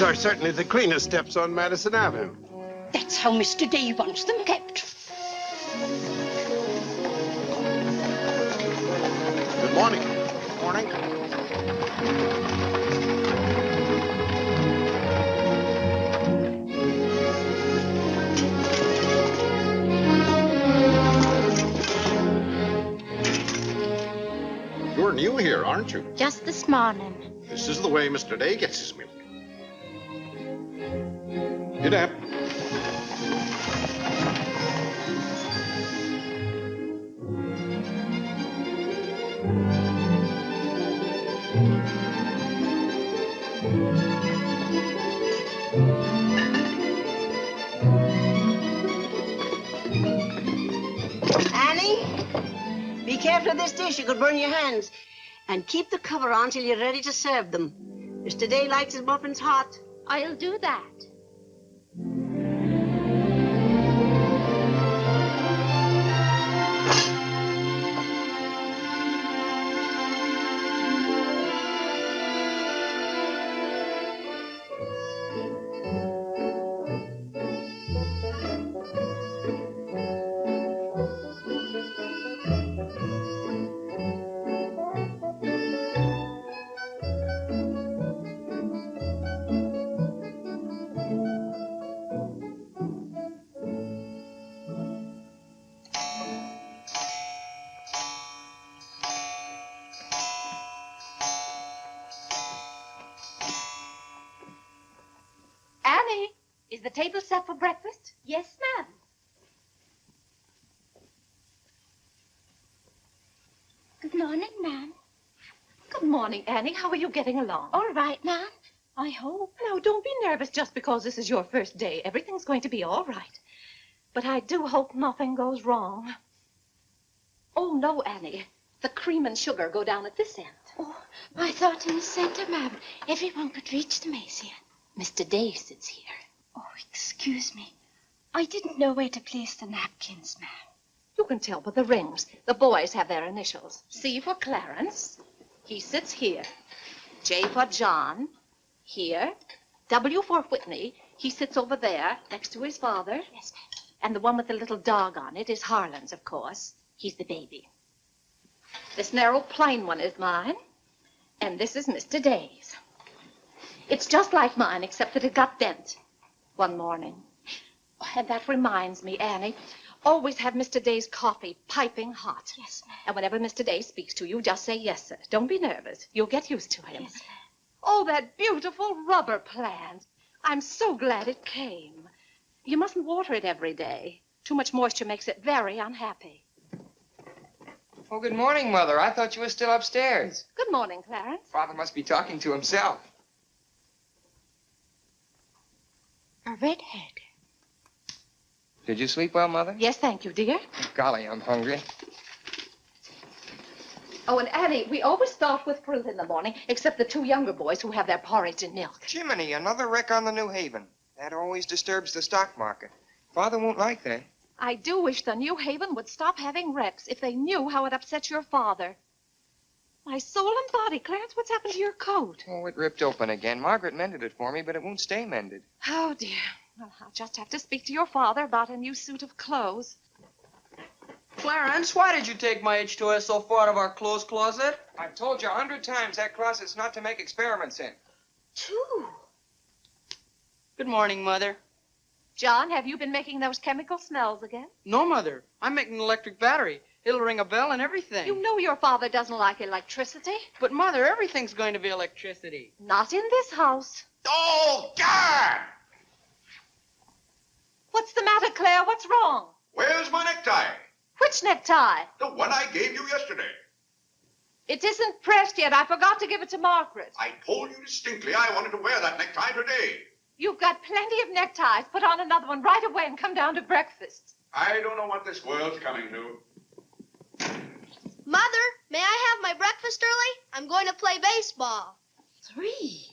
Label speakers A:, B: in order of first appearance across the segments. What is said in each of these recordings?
A: These are certainly the cleanest steps on Madison Avenue.
B: That's how Mr. Day wants them kept.
A: Good morning.
C: Good morning.
D: You're new here, aren't you?
E: Just this morning.
D: This is the way Mr. Day gets his milk. Get up.
F: Annie, be careful of this dish. You could burn your hands. And keep the cover on till you're ready to serve them. Mr. Day likes his muffins hot.
E: I'll do that. Is the table set for breakfast?
G: Yes, ma'am. Good morning, ma'am.
E: Good morning, Annie. How are you getting along?
G: All right, ma'am. I hope.
E: Now, don't be nervous just because this is your first day. Everything's going to be all right. But I do hope nothing goes wrong. Oh, no, Annie. The cream and sugar go down at this end.
G: Oh, I thought in the center, ma'am. Everyone could reach the mason.
E: Mr. Day sits here.
G: Oh, excuse me. I didn't know where to place the napkins, ma'am.
E: You can tell by the rings. The boys have their initials. C for Clarence. He sits here. J for John. Here. W for Whitney. He sits over there, next to his father.
G: Yes, ma'am.
E: And the one with the little dog on it is Harlan's, of course. He's the baby. This narrow, plain one is mine. And this is Mr. Day's. It's just like mine, except that it got bent one morning. Oh, and that reminds me, Annie, always have Mr. Day's coffee piping hot.
G: Yes, ma'am.
E: And whenever Mr. Day speaks to you, just say yes, sir. Don't be nervous. You'll get used to him.
G: Yes, ma'am.
E: Oh, that beautiful rubber plant. I'm so glad it came. You mustn't water it every day. Too much moisture makes it very unhappy.
C: Oh, good morning, Mother. I thought you were still upstairs.
E: Good morning, Clarence.
C: Father must be talking to himself.
G: A redhead.
C: Did you sleep well, Mother?
E: Yes, thank you, dear.
C: Golly, I'm hungry.
E: Oh, and Annie, we always start with fruit in the morning, except the two younger boys who have their porridge and milk.
C: Jiminy, another wreck on the New Haven. That always disturbs the stock market. Father won't like that.
E: I do wish the New Haven would stop having wrecks if they knew how it upset your father. My soul and body, Clarence, what's happened to your coat?
C: Oh, it ripped open again. Margaret mended it for me, but it won't stay mended.
E: Oh, dear. Well, I'll just have to speak to your father about a new suit of clothes.
H: Clarence, why did you take my H2S so far out of our clothes closet?
C: I've told you 100 times that closet's not to make experiments in.
E: 2.
H: Good morning, Mother.
E: John, have you been making those chemical smells again?
H: No, Mother. I'm making an electric battery. It'll ring a bell and everything.
E: You know your father doesn't like electricity.
H: But, Mother, everything's going to be electricity.
E: Not in this house.
D: Oh, God!
E: What's the matter, Claire? What's wrong?
D: Where's my necktie?
E: Which necktie?
D: The one I gave you yesterday.
E: It isn't pressed yet. I forgot to give it to Margaret.
D: I told you distinctly I wanted to wear that necktie today.
E: You've got plenty of neckties. Put on another one right away and come down to breakfast.
D: I don't know what this world's coming to.
I: Mother, may I have my breakfast early? I'm going to play baseball.
E: 3.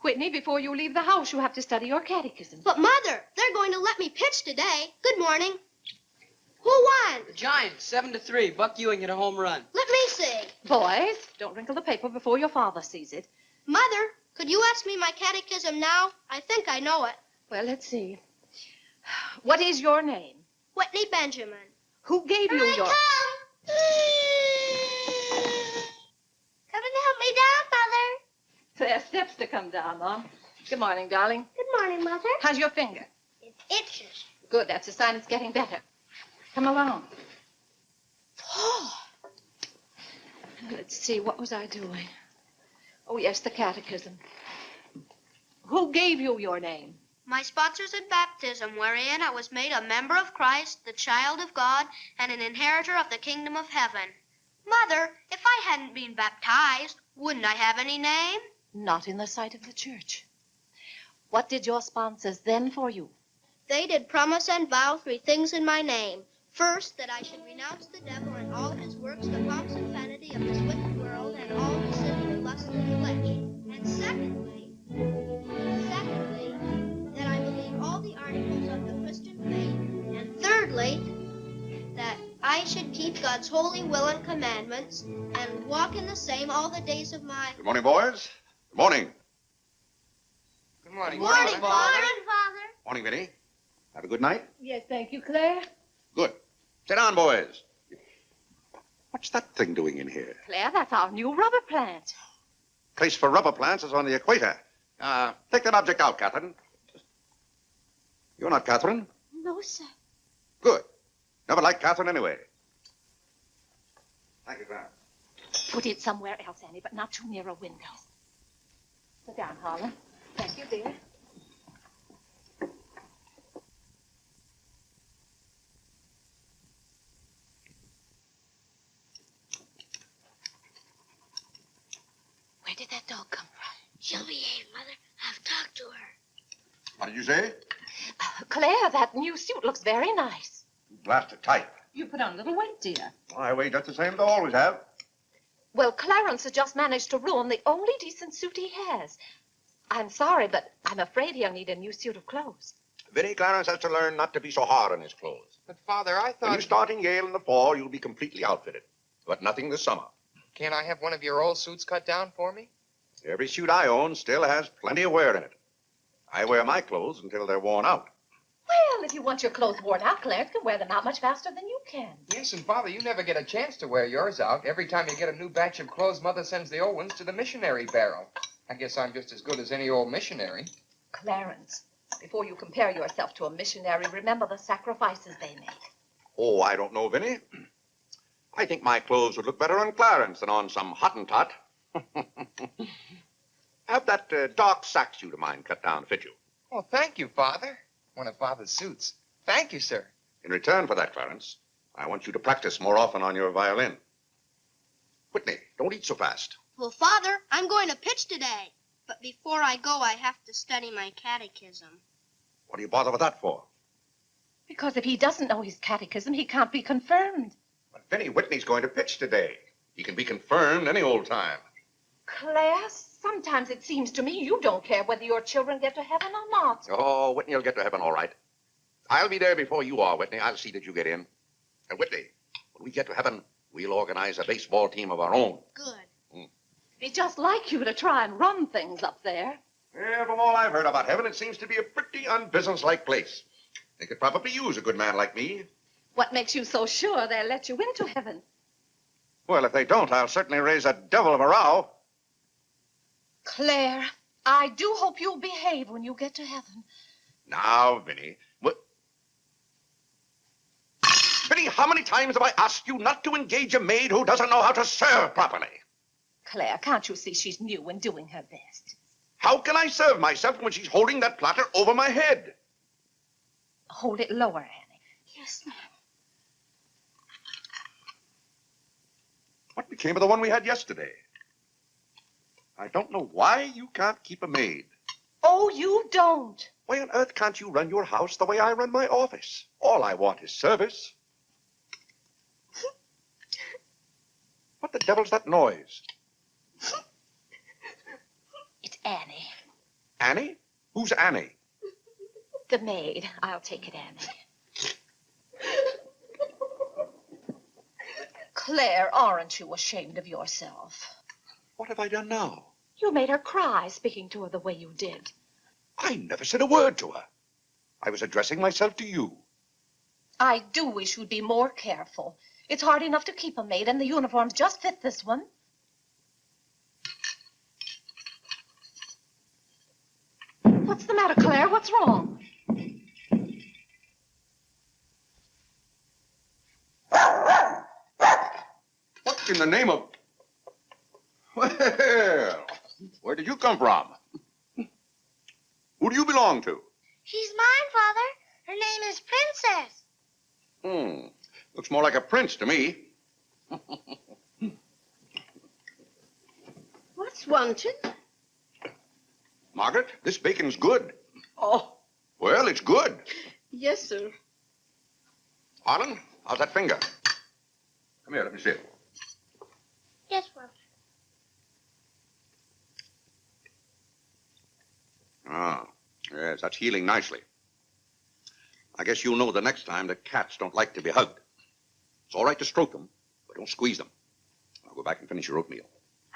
E: Whitney, before you leave the house, you have to study your catechism.
I: But, Mother, they're going to let me pitch today. Good morning. Who won?
H: The Giants, 7-3. Buck Ewing hit a home run.
I: Let me see.
E: Boys, don't wrinkle the paper before your father sees it.
I: Mother, could you ask me my catechism now? I think I know it.
E: Well, let's see. What is your name?
I: Whitney Benjamin.
E: Who gave you your...
I: Come and help me down, Mother.
E: There are steps to come down, Mom. Good morning, darling.
I: Good morning, Mother.
E: How's your finger?
I: It itches.
E: Good, that's a sign it's getting better. Come along.
I: Oh.
E: Let's see, what was I doing? Oh, yes, the catechism. Who gave you your name?
I: My sponsors in baptism, wherein I was made a member of Christ, the child of God, and an inheritor of the kingdom of heaven. Mother, if I hadn't been baptized, wouldn't I have any name?
E: Not in the sight of the church. What did your sponsors then for you?
I: They did promise and vow 3 things in my name. First, that I should renounce the devil and all his works, the pomps and vanity of this wicked world, and all the sinful lusts of the flesh. And secondly, that I believe all the articles of the Christian faith. And thirdly, that I should keep God's holy will and commandments, and walk in the same all the days of my...
D: Good morning, boys. Good morning.
C: Good morning,
I: Good morning,
C: Father.
I: Father.
D: Morning, Vinny. Have a good night?
E: Yes, thank you, Claire.
D: Good. Sit down, boys. What's that thing doing in here?
E: Claire, that's our new rubber plant.
D: Place for rubber plants is on the equator. Take that object out, Catherine. You're not Catherine?
G: No, sir.
D: Good. Never liked Catherine anyway. Thank you, Clarence.
E: Put it somewhere else, Annie, but not too near a window. Sit down, Harlan. Thank you, dear. Where did that dog come from?
I: She'll behave, Mother. I've talked to her.
D: What did you say?
E: Claire, that new suit looks very nice.
D: Blasted tight.
E: You put on a little weight, dear.
D: I weigh just the same as I always have.
E: Well, Clarence has just managed to ruin the only decent suit he has. I'm sorry, but I'm afraid he'll need a new suit of clothes.
J: Vinny, Clarence has to learn not to be so hard on his clothes.
C: But, Father, I thought...
J: When you start in Yale in the fall, you'll be completely outfitted. But nothing this summer.
C: Can't I have one of your old suits cut down for me?
J: Every suit I own still has plenty of wear in it. I wear my clothes until they're worn out.
E: Well, if you want your clothes worn out, Clarence can wear them out much faster than you can.
C: Yes, and, Father, you never get a chance to wear yours out. Every time you get a new batch of clothes, Mother sends the old ones to the missionary barrel. I guess I'm just as good as any old missionary.
E: Clarence, before you compare yourself to a missionary, remember the sacrifices they make.
J: Oh, I don't know, Vinny. I think my clothes would look better on Clarence than on some Hottentot. Have that dark sack suit of mine cut down to fit you.
C: Oh, thank you, Father. One of Father's suits. Thank you, sir.
J: In return for that, Clarence, I want you to practice more often on your violin. Whitney, don't eat so fast.
I: Well, Father, I'm going to pitch today. But before I go, I have to study my catechism.
J: What do you bother with that for?
E: Because if he doesn't know his catechism, he can't be confirmed.
J: But Vinny, Whitney's going to pitch today. He can be confirmed any old time.
E: Claire, sometimes it seems to me you don't care whether your children get to heaven or not.
J: Oh, Whitney will get to heaven all right. I'll be there before you are, Whitney. I'll see that you get in. And Whitney, when we get to heaven, we'll organize a baseball team of our own.
I: Good.
E: It'd be just like you to try and run things up there.
J: Yeah, from all I've heard about heaven, it seems to be a pretty unbusinesslike place. They could probably use a good man like me.
E: What makes you so sure they'll let you into heaven?
J: Well, if they don't, I'll certainly raise a devil of a row.
E: Claire, I do hope you'll behave when you get to heaven.
J: Now, Vinny, Vinny, how many times have I asked you not to engage a maid who doesn't know how to serve properly?
E: Claire, can't you see she's new and doing her best?
J: How can I serve myself when she's holding that platter over my head?
E: Hold it lower, Annie.
G: Yes, ma'am.
J: What became of the one we had yesterday? I don't know why you can't keep a maid.
E: Oh, you don't?
J: Why on earth can't you run your house the way I run my office? All I want is service. What the devil's that noise?
E: It's Annie.
J: Annie? Who's Annie?
E: The maid. I'll take it, Annie. Claire, aren't you ashamed of yourself?
J: What have I done now?
E: You made her cry speaking to her the way you did.
J: I never said a word to her. I was addressing myself to you.
E: I do wish you'd be more careful. It's hard enough to keep a maid, and the uniforms just fit this one. What's the matter, Claire? What's wrong?
J: What in the name of... Well, where did you come from? Who do you belong to?
I: She's mine, Father. Her name is Princess.
J: Looks more like a prince to me.
F: What's wanted?
J: Margaret, this bacon's good.
F: Oh.
J: Well, it's good.
F: Yes, sir.
J: Harlan, how's that finger? Come here, let me see it.
I: Yes, Father.
J: Ah, yes, that's healing nicely. I guess you'll know the next time that cats don't like to be hugged. It's all right to stroke them, but don't squeeze them. Now go back and finish your oatmeal.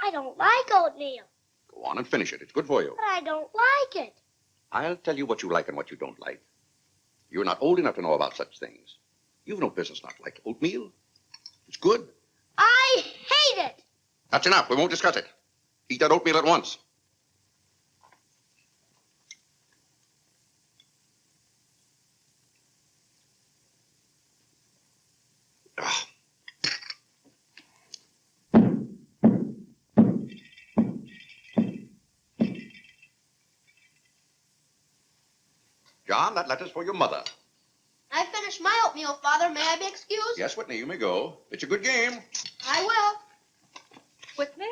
I: I don't like oatmeal.
J: Go on and finish it. It's good for you.
I: But I don't like it.
J: I'll tell you what you like and what you don't like. You're not old enough to know about such things. You've no business not like oatmeal. It's good.
I: I hate it.
J: That's enough. We won't discuss it. Eat that oatmeal at once. Ah. John, that letter's for your mother.
I: I finished my oatmeal, Father. May I be excused?
J: Yes, Whitney, you may go. It's a good game.
I: I will.
E: Whitney?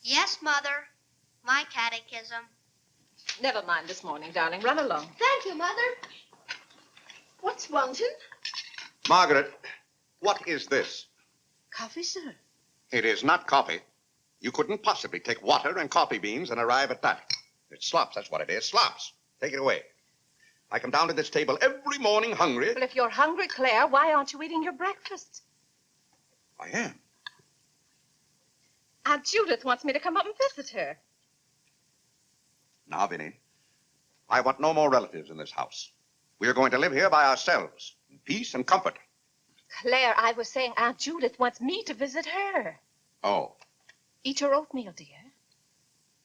I: Yes, Mother. My catechism.
E: Never mind this morning, darling. Run along.
I: Thank you, Mother.
F: What's wanted?
J: Margaret, what is this?
F: Coffee, sir.
J: It is not coffee. You couldn't possibly take water and coffee beans and arrive at that. It's slops, that's what it is. Slops. Take it away. I come down to this table every morning hungry.
E: Well, if you're hungry, Claire, why aren't you eating your breakfast?
J: I am.
E: Aunt Judith wants me to come up and visit her.
J: Now, Vinny, I want no more relatives in this house. We are going to live here by ourselves, in peace and comfort.
E: Claire, I was saying Aunt Judith wants me to visit her.
J: Oh.
E: Eat your oatmeal, dear.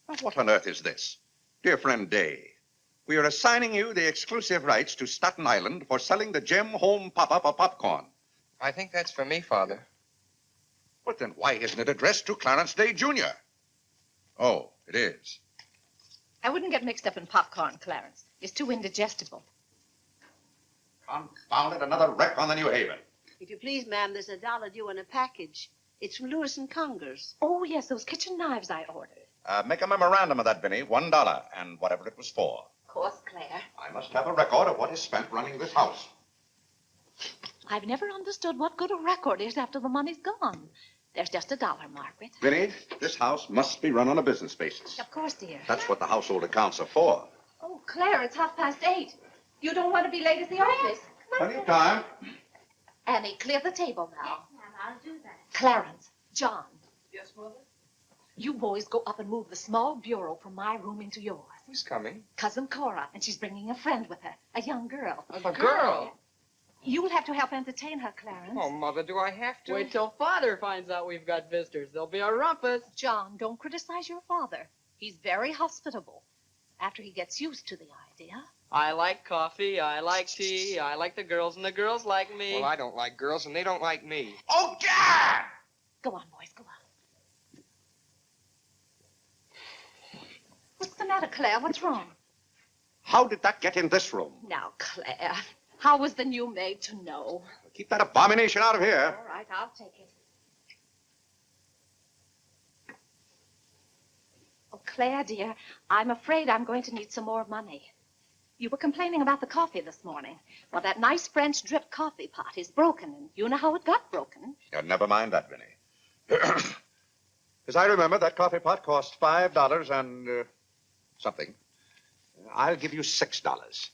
J: Now, what on earth is this? Dear friend Day, we are assigning you the exclusive rights to Staten Island for selling the Gem Home pop-up of popcorn.
C: I think that's for me, Father.
J: But then why isn't it addressed to Clarence Day, Jr.? Oh, it is.
E: I wouldn't get mixed up in popcorn, Clarence. It's too indigestible.
J: Confound it, another wreck on the New Haven.
F: If you please, ma'am, there's $1 due in a package. It's from Lewis and Congers.
E: Oh, yes, those kitchen knives I ordered.
J: Make a memorandum of that, Vinny. $1, and whatever it was for.
E: Of course, Claire.
J: I must have a record of what is spent running this house.
E: I've never understood what good a record is after the money's gone. There's just $1, Margaret.
J: Vinny, this house must be run on a business basis.
E: Of course, dear.
J: That's what the household accounts are for.
E: Oh, Claire, it's 8:30. You don't want to be late at the office.
J: Plenty of time.
E: Annie, clear the table now.
I: Yes, ma'am, I'll do that.
E: Clarence, John,
H: Yes, Mother?
E: you boys go up and move the small bureau from my room into yours.
C: Who's coming?
E: Cousin Cora, and she's bringing a friend with her, a young girl.
C: A girl?
E: You'll have to help entertain her, Clarence.
C: Oh, Mother, do I have to?
H: Wait till Father finds out we've got visitors. There'll be a rumpus.
E: John, don't criticize your father. He's very hospitable. After he gets used to the idea.
H: I like coffee, I like tea, I like the girls, and the girls like me.
C: Well, I don't like girls, and they don't like me.
J: Oh, yeah!
E: Go on, boys, go on. What's the matter, Claire? What's wrong?
J: How did that get in this room?
E: Now, Claire, how was the new maid to know?
J: Keep that abomination out of here.
E: All right, I'll take it. Oh, Claire, dear, I'm afraid I'm going to need some more money. You were complaining about the coffee this morning. Well, that nice French drip coffee pot is broken, and you know how it got broken.
J: Yeah, never mind that, Vinny. As I remember, that coffee pot cost $5 and something. I'll give you $6.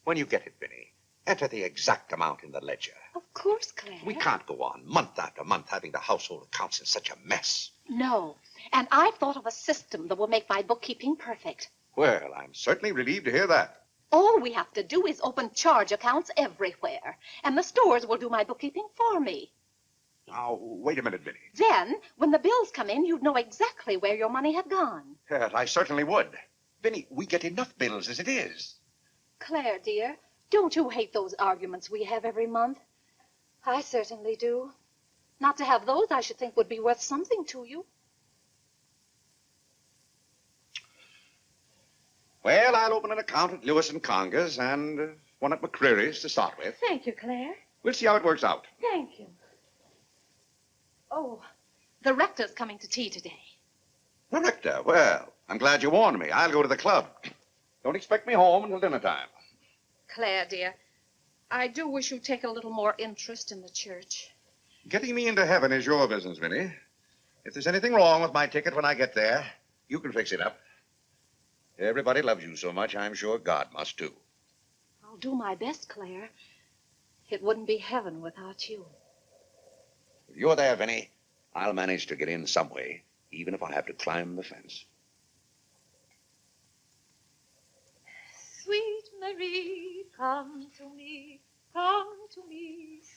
J: When you get it, Vinny, Enter the exact amount in the ledger.
E: Of course, Claire.
J: We can't go on month after month having the household accounts in such a mess.
E: No. And I've thought of a system that will make my bookkeeping perfect.
J: Well, I'm certainly relieved to hear that.
E: All we have to do is open charge accounts everywhere, and the stores will do my bookkeeping for me.
J: Now, wait a minute, Vinny.
E: Then, when the bills come in, you'd know exactly where your money had gone.
J: Yes, I certainly would. Vinny, we get enough bills as it is.
E: Claire, dear, don't you hate those arguments we have every month? I certainly do. Not to have those, I should think, would be worth something to you.
J: Well, I'll open an account at Lewis & Conger's and one at McCreary's to start with.
E: Thank you, Claire.
J: We'll see how it works out.
E: Thank you. Oh, the rector's coming to tea today.
J: The rector? Well, I'm glad you warned me. I'll go to the club. Don't expect me home until dinner time.
E: Claire, dear, I do wish you'd take a little more interest in the church.
J: Getting me into heaven is your business, Vinny. If there's anything wrong with my ticket when I get there, you can fix it up. Everybody loves you so much, I'm sure God must too.
E: I'll do my best, Claire. It wouldn't be heaven without you.
J: If you're there, Vinny, I'll manage to get in some way, even if I have to climb the fence.
E: Sweet Marie, come to me,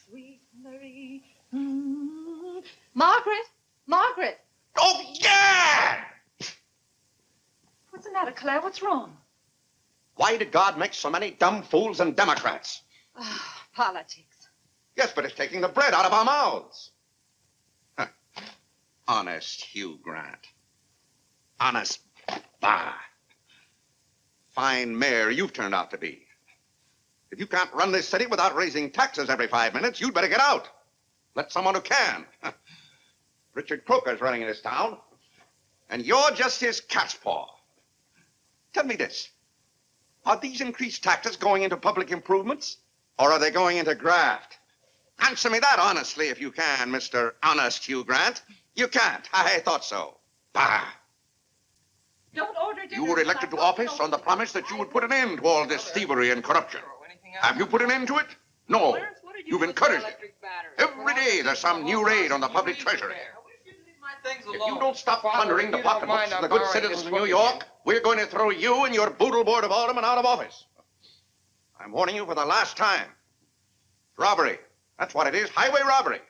E: sweet Marie. Margaret! Margaret!
J: Oh, yeah!
E: What's the matter, Claire? What's wrong?
J: Why did God make so many dumb fools and Democrats?
E: Politics.
J: Yes, but it's taking the bread out of our mouths. Huh. Honest Hugh Grant. Honest, bah. Fine mayor you've turned out to be. If you can't run this city without raising taxes every 5 minutes, you'd better get out. Let someone who can. Richard Croker's running in this town, and you're just his cat's paw. Tell me this. Are these increased taxes going into public improvements, or are they going into graft? Answer me that honestly, if you can, Mr. Honest Hugh Grant. You can't. I thought so. Bah!
E: Don't order dinner.
J: You were elected to office on the promise that you would put an end to all this thievery and corruption. Have you put an end to it? No. You've encouraged it. Every day there's some new raid on the public treasury. If you don't stop plundering the pocketbooks of the good citizens of New York, we're going to throw you and your boodle board of aldermen out of office. I'm warning you for the last time. Robbery. That's what it is. Highway robbery.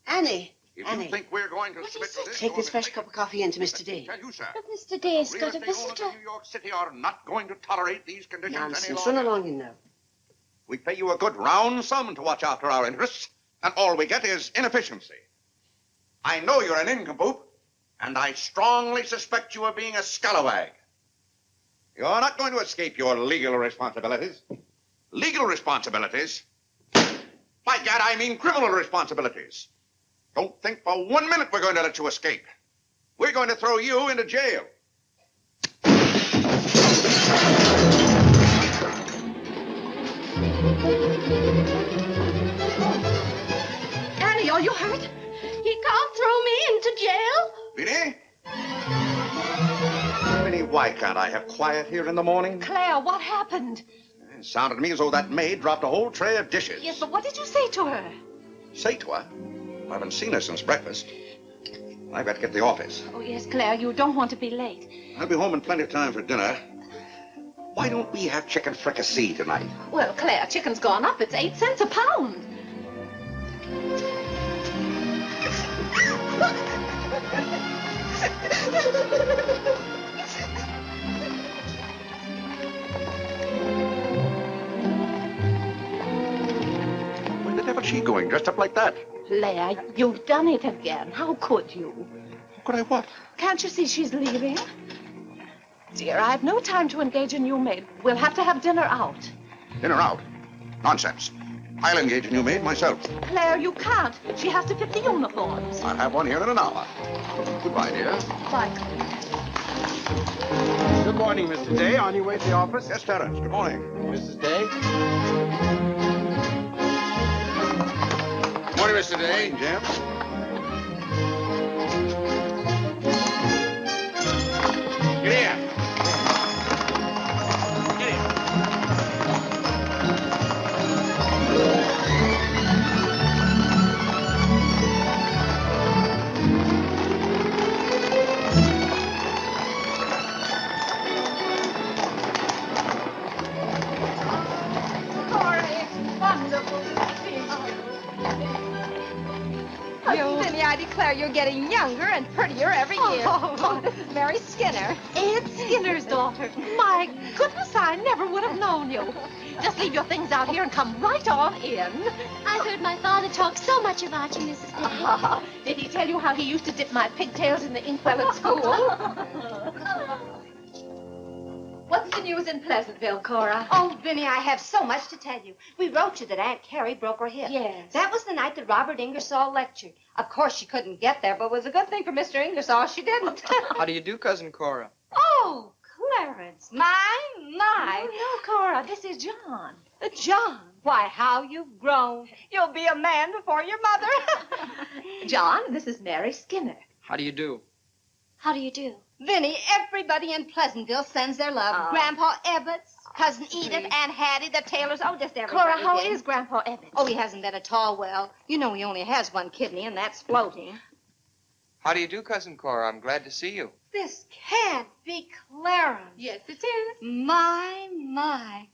F: Annie.
J: If you think we're going to submit to this...
F: Take this fresh cup of coffee into Mr. Day.
J: Tell you, sir.
G: But Mr. Day's
J: Real
G: got a
J: estate owners
G: visitor.
J: in New York City are not going to tolerate these conditions any
F: Nonsense.
J: longer.
F: Run along in now.
J: We pay you a good round sum to watch after our interests, and all we get is inefficiency. I know you're an nincompoop, and I strongly suspect you of being a scalawag. You're not going to escape your legal responsibilities. Legal responsibilities? By gad, I mean criminal responsibilities. Don't think for 1 minute we're going to let you escape. We're going to throw you into jail.
E: Annie, are you hurt?
B: He can't throw me into jail.
J: Vinny? Vinny, why can't I have quiet here in the morning?
E: Claire, what happened?
J: It sounded to me as though that maid dropped a whole tray of dishes.
E: Yes, but what did you say to her?
J: Say to her? I haven't seen her since breakfast. I've got to get to the office.
E: Oh, yes, Claire, you don't want to be late.
J: I'll be home in plenty of time for dinner. Why don't we have chicken fricassee tonight?
E: Well, Claire, chicken's gone up. It's 8 cents a pound.
J: Where the devil's she going, dressed up like that?
E: Claire, you've done it again. How could you?
J: Could I what?
E: Can't you see she's leaving? Dear, I have no time to engage a new maid. We'll have to have dinner out.
J: Dinner out? Nonsense. I'll engage a new maid myself.
E: Claire, you can't. She has to fit the uniforms.
J: I'll have one here in an hour. Goodbye, dear.
E: Bye, Claire.
A: Good morning, Mr. Day. On your way to the office?
J: Yes, Terence. Good morning.
A: Mrs. Day?
J: Good morning, Mr. Day. Good morning, Jim. Get here. Get here.
E: getting younger and prettier every year. Oh, this is Mary Skinner. Ed Skinner's daughter. My goodness, I never would have known you. Just leave your things out here and come right on in.
B: I've heard my father talk so much about you, Mrs. Day.
E: Did he tell you how he used to dip my pigtails in the inkwell at school? What's the news in Pleasantville, Cora?
K: Oh, Vinny, I have so much to tell you. We wrote you that Aunt Carrie broke her hip.
E: Yes.
K: That was the night that Robert Ingersoll lectured. Of course, she couldn't get there, but it was a good thing for Mr. Ingersoll she didn't.
H: How do you do, Cousin Cora?
K: Oh, Clarence, my.
E: No, Cora, this is John.
K: John, why, how you've grown. You'll be a man before your mother.
E: John, this is Mary Skinner.
H: How do you do?
B: How do you do?
K: Vinny, everybody in Pleasantville sends their love. Grandpa Ebbets, Cousin Edith, Aunt Hattie, the Taylors, just everybody.
E: Cora, how
K: did.
E: is Grandpa Ebbets?
K: Oh, he hasn't been at all well. You know he only has one kidney, and that's floating.
C: How do you do, Cousin Cora? I'm glad to see you.
K: This can't be Clarence.
E: Yes, it is.
K: My.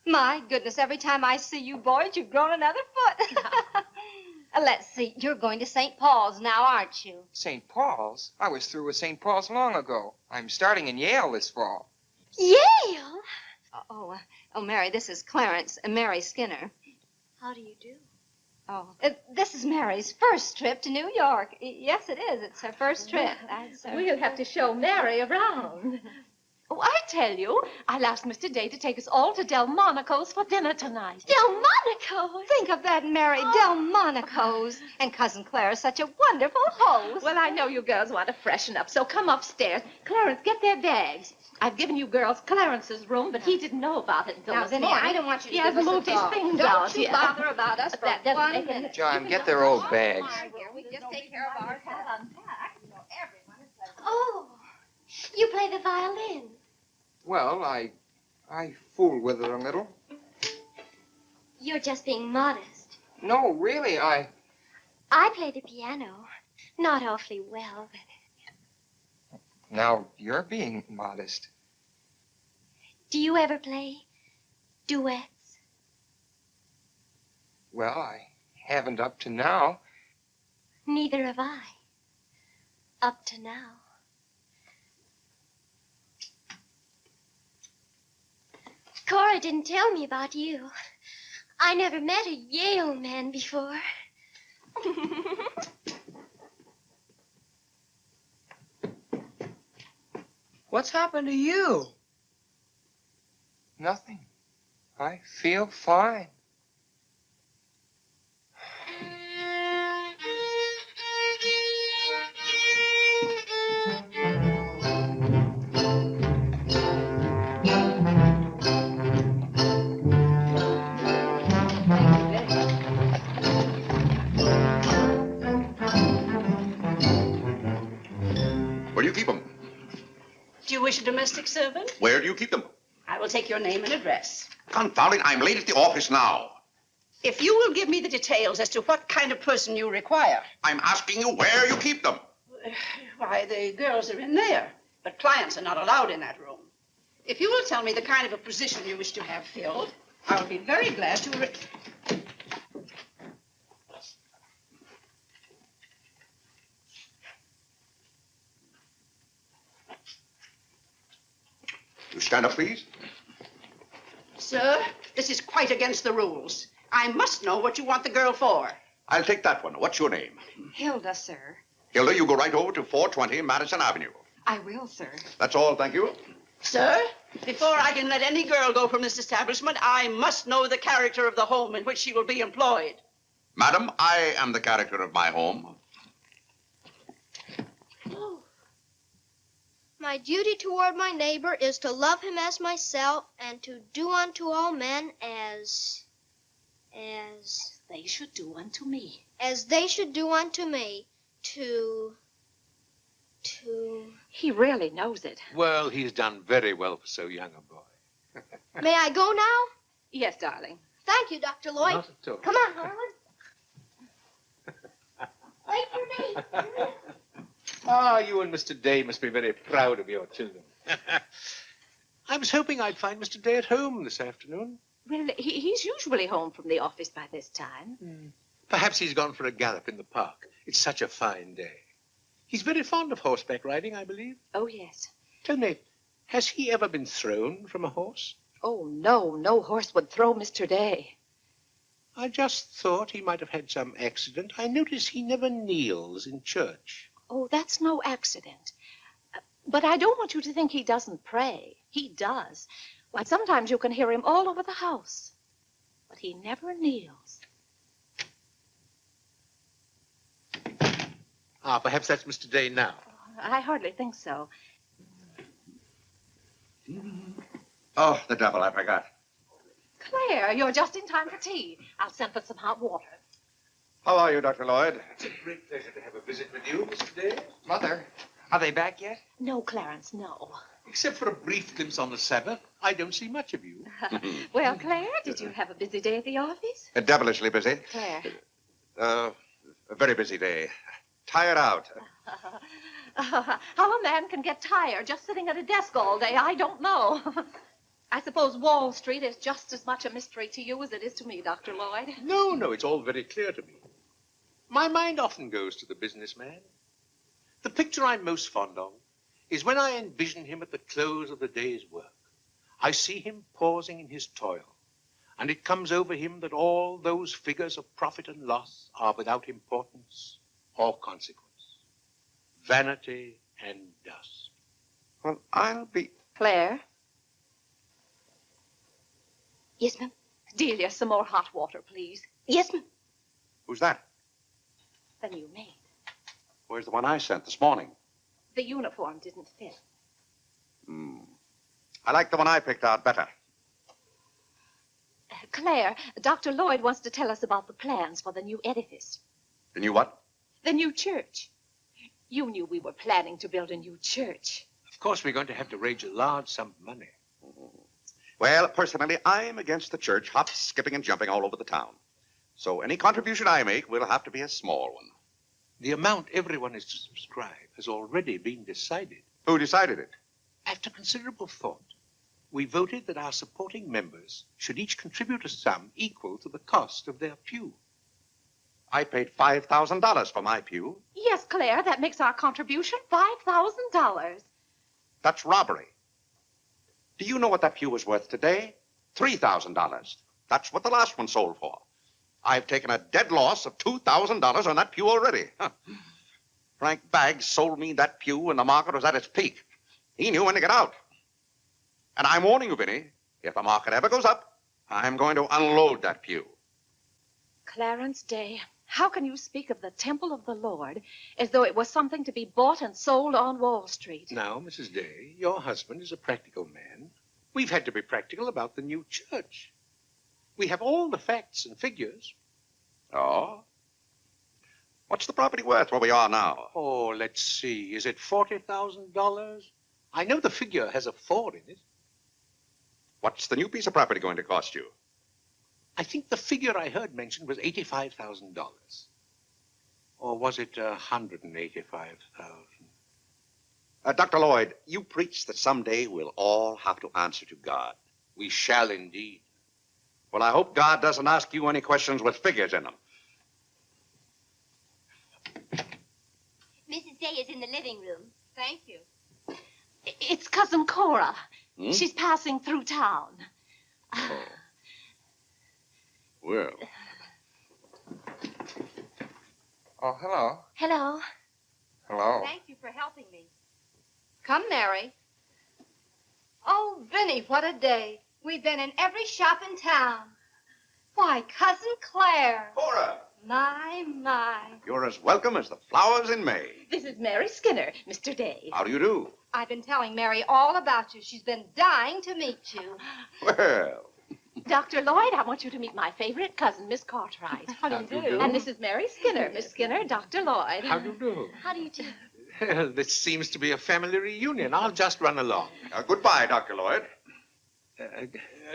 K: My goodness, every time I see you boys, you've grown another foot. Let's see, you're going to St. Paul's now, aren't you?
C: St. Paul's? I was through with St. Paul's long ago. I'm starting in Yale this fall.
B: Yale?
K: Oh, Mary, this is Clarence and Mary Skinner.
B: How do you do?
K: Oh, this is Mary's first trip to New York. Yes, it is. It's her first trip.
E: We'll have to show Mary around. Oh, I tell you, I'll ask Mr. Day to take us all to Delmonico's for dinner tonight.
B: Delmonico's?
K: Think of that, Mary, Delmonico's. And Cousin Clara's such a wonderful host.
E: Well, I know you girls want to freshen up, so come upstairs. Clarence, get their bags. I've given you girls Clarence's room, but he didn't know about it until
K: Now,
E: this
K: Vinny,
E: morning.
K: I don't want you to
E: He
K: give
E: hasn't
K: us a
E: moved his
K: thought.
E: things
K: Don't
E: out
K: you
E: yet.
K: bother about us for
E: That doesn't
K: 1
E: make
K: minute.
C: John, get their old bags.
K: We just take care of ours.
B: Oh, you play the violin.
C: Well, I fool with it a little.
B: You're just being modest.
C: No, really,
B: I play the piano. Not awfully well, but...
C: Now, you're being modest.
B: Do you ever play duets?
C: Well, I haven't up to now.
B: Neither have I. Up to now. Cora didn't tell me about you. I never met a Yale man before.
H: What's happened to you?
C: Nothing. I feel fine.
D: Where do you keep them?
F: Do you wish a domestic servant?
D: Where do you keep them?
F: I will take your name and address.
D: Confound it, I'm late at the office now.
F: If you will give me the details as to what kind of person you require.
D: I'm asking you where you keep them.
F: Why, the girls are in there, but clients are not allowed in that room. If you will tell me the kind of a position you wish to have filled, I will be very glad to...
D: You stand up, please.
F: Sir, this is quite against the rules. I must know what you want the girl for.
D: I'll take that one. What's your name?
K: Hilda, sir.
D: Hilda, you go right over to 420 Madison Avenue.
K: I will, sir.
D: That's all, thank you.
F: Sir, before I can let any girl go from this establishment, I must know the character of the home in which she will be employed.
D: Madam, I am the character of my home.
I: My duty toward my neighbor is to love him as myself and to do unto all men as
E: They should do unto me.
I: As they should do unto me.
E: He really knows it.
L: Well, he's done very well for so young a boy.
I: May I go now?
E: Yes, darling.
I: Thank you, Dr. Lloyd.
L: Not at all.
I: Come on, Harlan. Wait for me.
L: Ah, you and Mr. Day must be very proud of your children. I was hoping I'd find Mr. Day at home this afternoon.
E: Well, he's usually home from the office by this time.
L: Perhaps he's gone for a gallop in the park. It's such a fine day. He's very fond of horseback riding, I believe.
E: Oh, yes.
L: Tell me, has he ever been thrown from a horse?
E: Oh, no. No horse would throw Mr. Day.
L: I just thought he might have had some accident. I notice he never kneels in church.
E: Oh, that's no accident. But I don't want you to think he doesn't pray. He does. Why, sometimes you can hear him all over the house. But he never kneels.
L: Ah, perhaps that's Mr. Day now.
E: I hardly think so.
D: Oh, the devil, I forgot.
E: Claire, you're just in time for tea. I'll send for some hot water.
D: How are you, Dr. Lloyd?
L: It's a great pleasure to have a visit with you, Mr. Day.
C: Mother, are they back yet?
E: No, Clarence, no.
L: Except for a brief glimpse on the Sabbath, I don't see much of you.
E: Well, Claire, did you have a busy day at the office?
D: Devilishly busy.
E: Claire.
D: A very busy day. Tired out.
E: How a man can get tired just sitting at a desk all day, I don't know. I suppose Wall Street is just as much a mystery to you as it is to me, Dr. Lloyd.
L: No, it's all very clear to me. My mind often goes to the businessman. The picture I'm most fond of is when I envision him at the close of the day's work. I see him pausing in his toil, and it comes over him that all those figures of profit and loss are without importance or consequence. Vanity and dust.
D: Well, I'll be...
E: Claire?
G: Yes, ma'am.
E: Delia, some more hot water, please.
G: Yes, ma'am.
D: Who's that?
E: The new maid.
D: Where's the one I sent this morning?
E: The uniform didn't fit.
D: I like the one I picked out better.
E: Claire, Dr. Lloyd wants to tell us about the plans for the new edifice.
D: The new what?
E: The new church. You knew we were planning to build a new church.
L: Of course, we're going to have to raise a large sum of money.
D: Well, personally, I'm against the church hopping, skipping, and jumping all over the town. So any contribution I make will have to be a small one.
L: The amount everyone is to subscribe has already been decided.
D: Who decided it?
L: After considerable thought, we voted that our supporting members should each contribute a sum equal to the cost of their pew.
D: I paid $5,000 for my pew.
E: Yes, Claire, that makes our contribution $5,000.
D: That's robbery. Do you know what that pew was worth today? $3,000. That's what the last one sold for. I've taken a dead loss of $2,000 on that pew already. Huh. Frank Baggs sold me that pew when the market was at its peak. He knew when to get out. And I'm warning you, Vinny, if the market ever goes up, I'm going to unload that pew.
E: Clarence Day, how can you speak of the temple of the Lord as though it was something to be bought and sold on Wall Street?
L: Now, Mrs. Day, your husband is a practical man. We've had to be practical about the new church. We have all the facts and figures.
D: Oh? What's the property worth where we are now?
L: Oh, let's see. Is it $40,000? I know the figure has a 4 in it.
D: What's the new piece of property going to cost you?
L: I think the figure I heard mentioned was $85,000. Or was it $185,000?
D: Dr. Lloyd, you preach that someday we'll all have to answer to God.
L: We shall indeed.
D: Well, I hope God doesn't ask you any questions with figures in them.
B: Mrs. Day is in the living room.
K: Thank you.
E: It's Cousin Cora.
D: Hmm?
E: She's passing through town.
D: Oh. Well.
C: Oh, hello.
B: Hello.
C: Hello.
K: Thank you for helping me. Come, Mary. Oh, Vinny, what a day. We've been in every shop in town. Why, Cousin Claire.
D: Cora!
K: My.
D: You're as welcome as the flowers in May.
E: This is Mary Skinner, Mr. Day.
D: How do you do?
K: I've been telling Mary all about you. She's been dying to meet you.
D: Well.
E: Dr. Lloyd, I want you to meet my favorite cousin, Miss Cartwright.
K: How do you do?
E: And this is Mary Skinner. Miss Skinner, Dr. Lloyd.
L: How do you do?
B: How do you do?
L: Well, this seems to be a family reunion. I'll just run along.
D: Goodbye, Dr. Lloyd.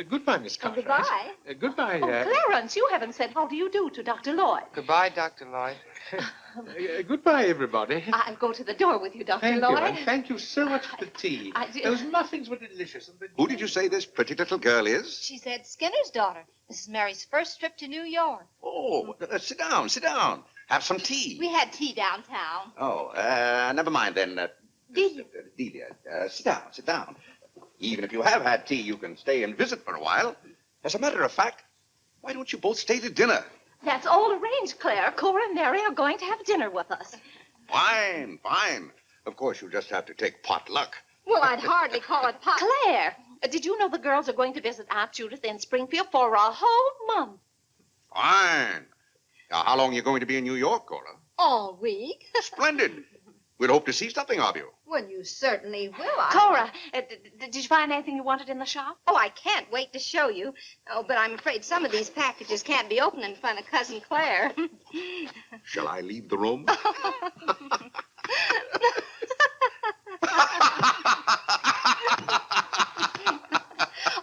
L: Goodbye, Miss Cartwright.
E: Goodbye.
L: Goodbye.
E: Oh, Clarence, you haven't said how do you do to Dr. Lloyd.
C: Goodbye, Dr. Lloyd.
L: Goodbye, everybody.
E: I'll go to the door with you, Dr.
L: Thank
E: Lloyd.
L: you, and thank you so much for the tea. Those muffins were delicious. And
D: Who did you say this pretty little girl is?
K: She's Ed Skinner's daughter. This is Mary's first trip to New York.
D: Oh, sit down, sit down. Have some tea.
K: We had tea downtown.
D: Oh, Never mind then.
E: Delia.
D: Delia, sit down, sit down. Even if you have had tea, you can stay and visit for a while. As a matter of fact, why don't you both stay to dinner?
E: That's all arranged, Claire. Cora and Mary are going to have dinner with us.
D: Fine, fine. Of course, you'll just have to take potluck.
K: Well, I'd hardly call it pot.
E: Claire, did you know the girls are going to visit Aunt Judith in Springfield for a whole month?
D: Fine. Now, how long are you going to be in New York, Cora?
K: All week.
D: Splendid. We'll hope to see something of you.
K: Well, you certainly will.
E: Cora, did you find anything you wanted in the shop?
K: Oh, I can't wait to show you. Oh, but I'm afraid some of these packages can't be opened in front of Cousin Claire.
D: Shall I leave the room?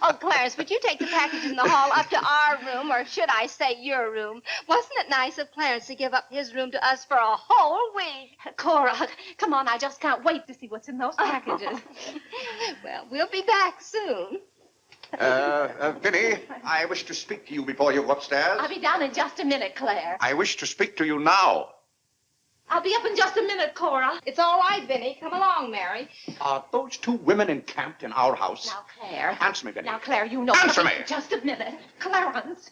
K: Oh, Clarence, would you take the packages in the hall up to our room, or should I say your room? Wasn't it nice of Clarence to give up his room to us for a whole week?
E: Cora, come on, I just can't wait to see what's in those packages.
K: Well, we'll be back soon.
D: Vinny, I wish to speak to you before you go upstairs.
E: I'll be down in just a minute, Claire.
D: I wish to speak to you now.
E: I'll be up in just a minute, Cora.
K: It's all right, Vinny. Come along, Mary.
D: Are those two women encamped in our house?
E: Now, Claire.
D: Answer me, Vinny.
E: Now, Claire, you know.
D: Answer me.
E: Just a minute. Clarence.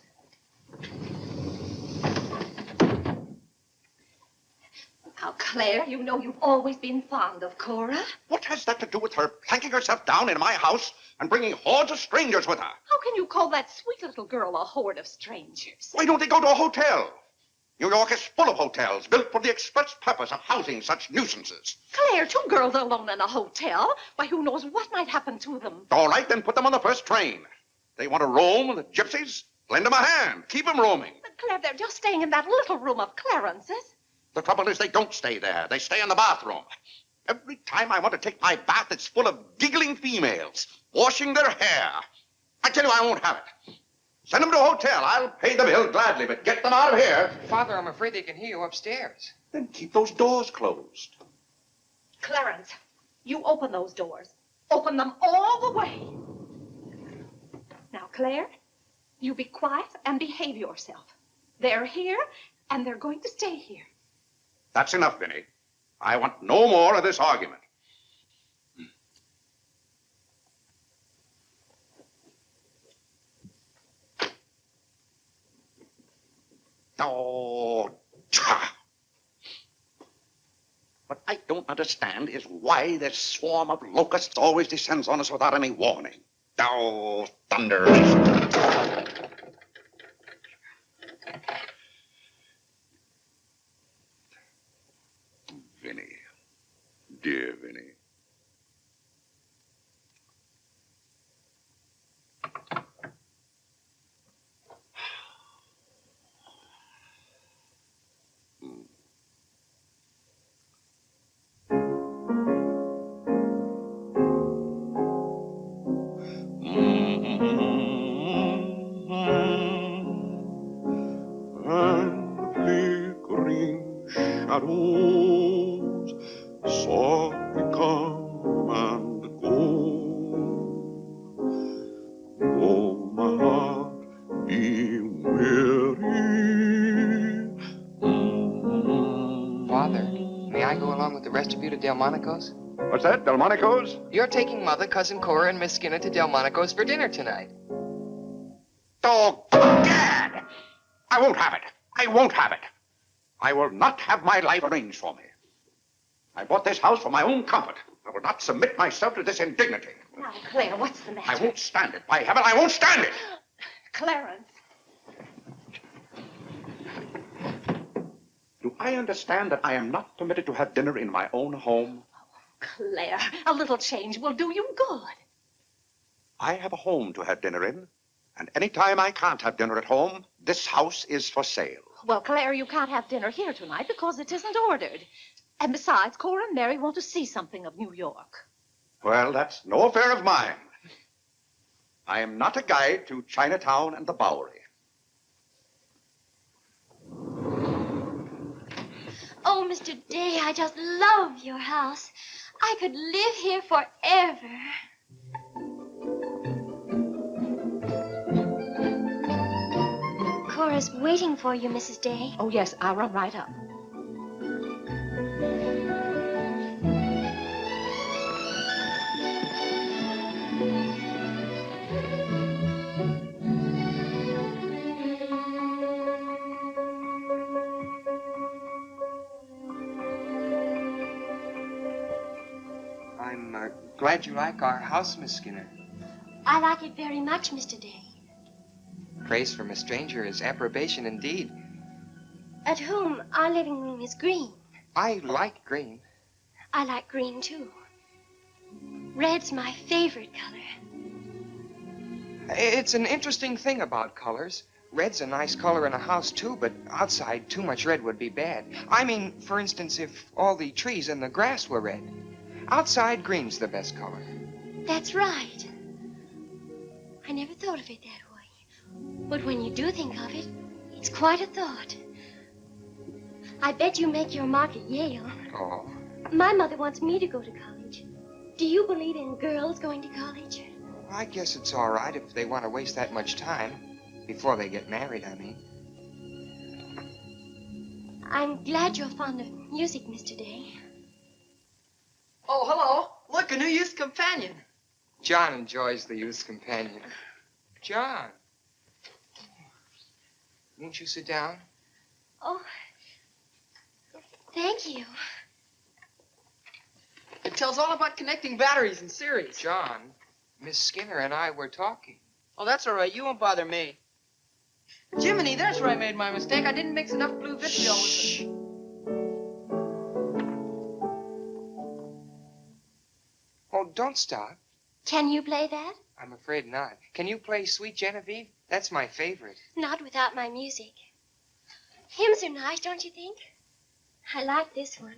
E: Now, Claire, you know you've always been fond of Cora.
D: What has that to do with her planking herself down in my house and bringing hordes of strangers with her?
E: How can you call that sweet little girl a horde of strangers?
D: Why don't they go to a hotel? New York is full of hotels built for the express purpose of housing such nuisances.
E: Claire, two girls alone in a hotel? Why, who knows what might happen to them?
D: All right, then put them on the first train. They want to roam with the gypsies? Lend them a hand. Keep them roaming.
E: But, Claire, they're just staying in that little room of Clarence's.
D: The trouble is they don't stay there. They stay in the bathroom. Every time I want to take my bath, it's full of giggling females, washing their hair. I tell you, I won't have it. Send them to a hotel. I'll pay the bill gladly, but get them out of here.
C: Father, I'm afraid they can hear you upstairs.
D: Then keep those doors closed.
E: Clarence, you open those doors. Open them all the way. Now, Claire, you be quiet and behave yourself. They're here, and they're going to stay here.
D: That's enough, Vinny. I want no more of this argument. Oh, what I don't understand is why this swarm of locusts always descends on us without any warning. Oh, thunder. Vinny. Dear Vinny. Shadows softly come and go. Oh, my heart, be weary.
C: Father, may I go along with the rest of you to Delmonico's?
D: What's that, Delmonico's?
C: You're taking Mother, Cousin Cora, and Miss Skinner to Delmonico's for dinner tonight.
D: Oh, gad! I won't have it. I won't have it. I will not have my life arranged for me. I bought this house for my own comfort. I will not submit myself to this indignity.
E: Now, Claire, what's the matter?
D: I won't stand it. By heaven, I won't stand it.
E: Clarence.
D: Do I understand that I am not permitted to have dinner in my own home?
E: Claire, a little change will do you good.
D: I have a home to have dinner in, and any time I can't have dinner at home, this house is for sale.
E: Well, Claire, you can't have dinner here tonight because it isn't ordered. And besides, Cora and Mary want to see something of New York.
D: Well, that's no affair of mine. I am not a guide to Chinatown and the Bowery.
B: Oh, Mr. Day, I just love your house. I could live here forever. Cora's waiting for you, Mrs. Day.
E: Oh, yes, I'll run right up.
C: I'm glad you like our house, Miss Skinner.
B: I like it very much, Mr. Day.
C: Praise from a stranger is approbation indeed.
B: At home, our living room is green.
C: I like green.
B: I like green, too. Red's my favorite color.
C: It's an interesting thing about colors. Red's a nice color in a house, too, but outside, too much red would be bad. I mean, for instance, if all the trees and the grass were red. Outside, green's the best color.
B: That's right. I never thought of it that way. But when you do think of it, it's quite a thought. I bet you make your mark at Yale.
C: Oh.
B: My mother wants me to go to college. Do you believe in girls going to college?
C: I guess it's all right if they want to waste that much time. Before they get married, I mean.
B: I'm glad you're fond of music, Mr. Day.
H: Oh, hello. Look, a new youth companion.
C: John enjoys the youth's companion. John. Won't you sit down?
B: Oh, thank you.
H: It tells all about connecting batteries in series.
C: John, Miss Skinner and I were talking.
H: Oh, that's all right. You won't bother me. Jiminy, there's where I made my mistake. I didn't mix enough blue vitriol with it.
C: Oh, don't stop.
B: Can you play that?
C: I'm afraid not. Can you play Sweet Genevieve? That's my favorite.
B: Not without my music. Hymns are nice, don't you think? I like this one.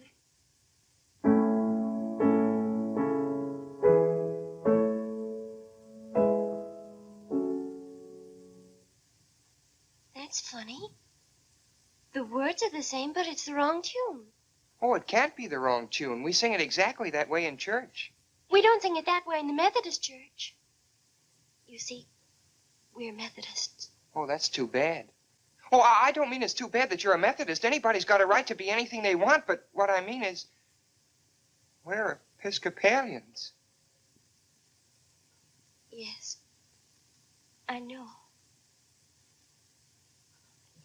B: That's funny. The words are the same, but it's the wrong tune.
C: Oh, it can't be the wrong tune. We sing it exactly that way in church.
B: We don't sing it that way in the Methodist church. You see, we're Methodists.
C: Oh, that's too bad. Oh, I don't mean it's too bad that you're a Methodist. Anybody's got a right to be anything they want, but what I mean is we're Episcopalians.
B: Yes, I know.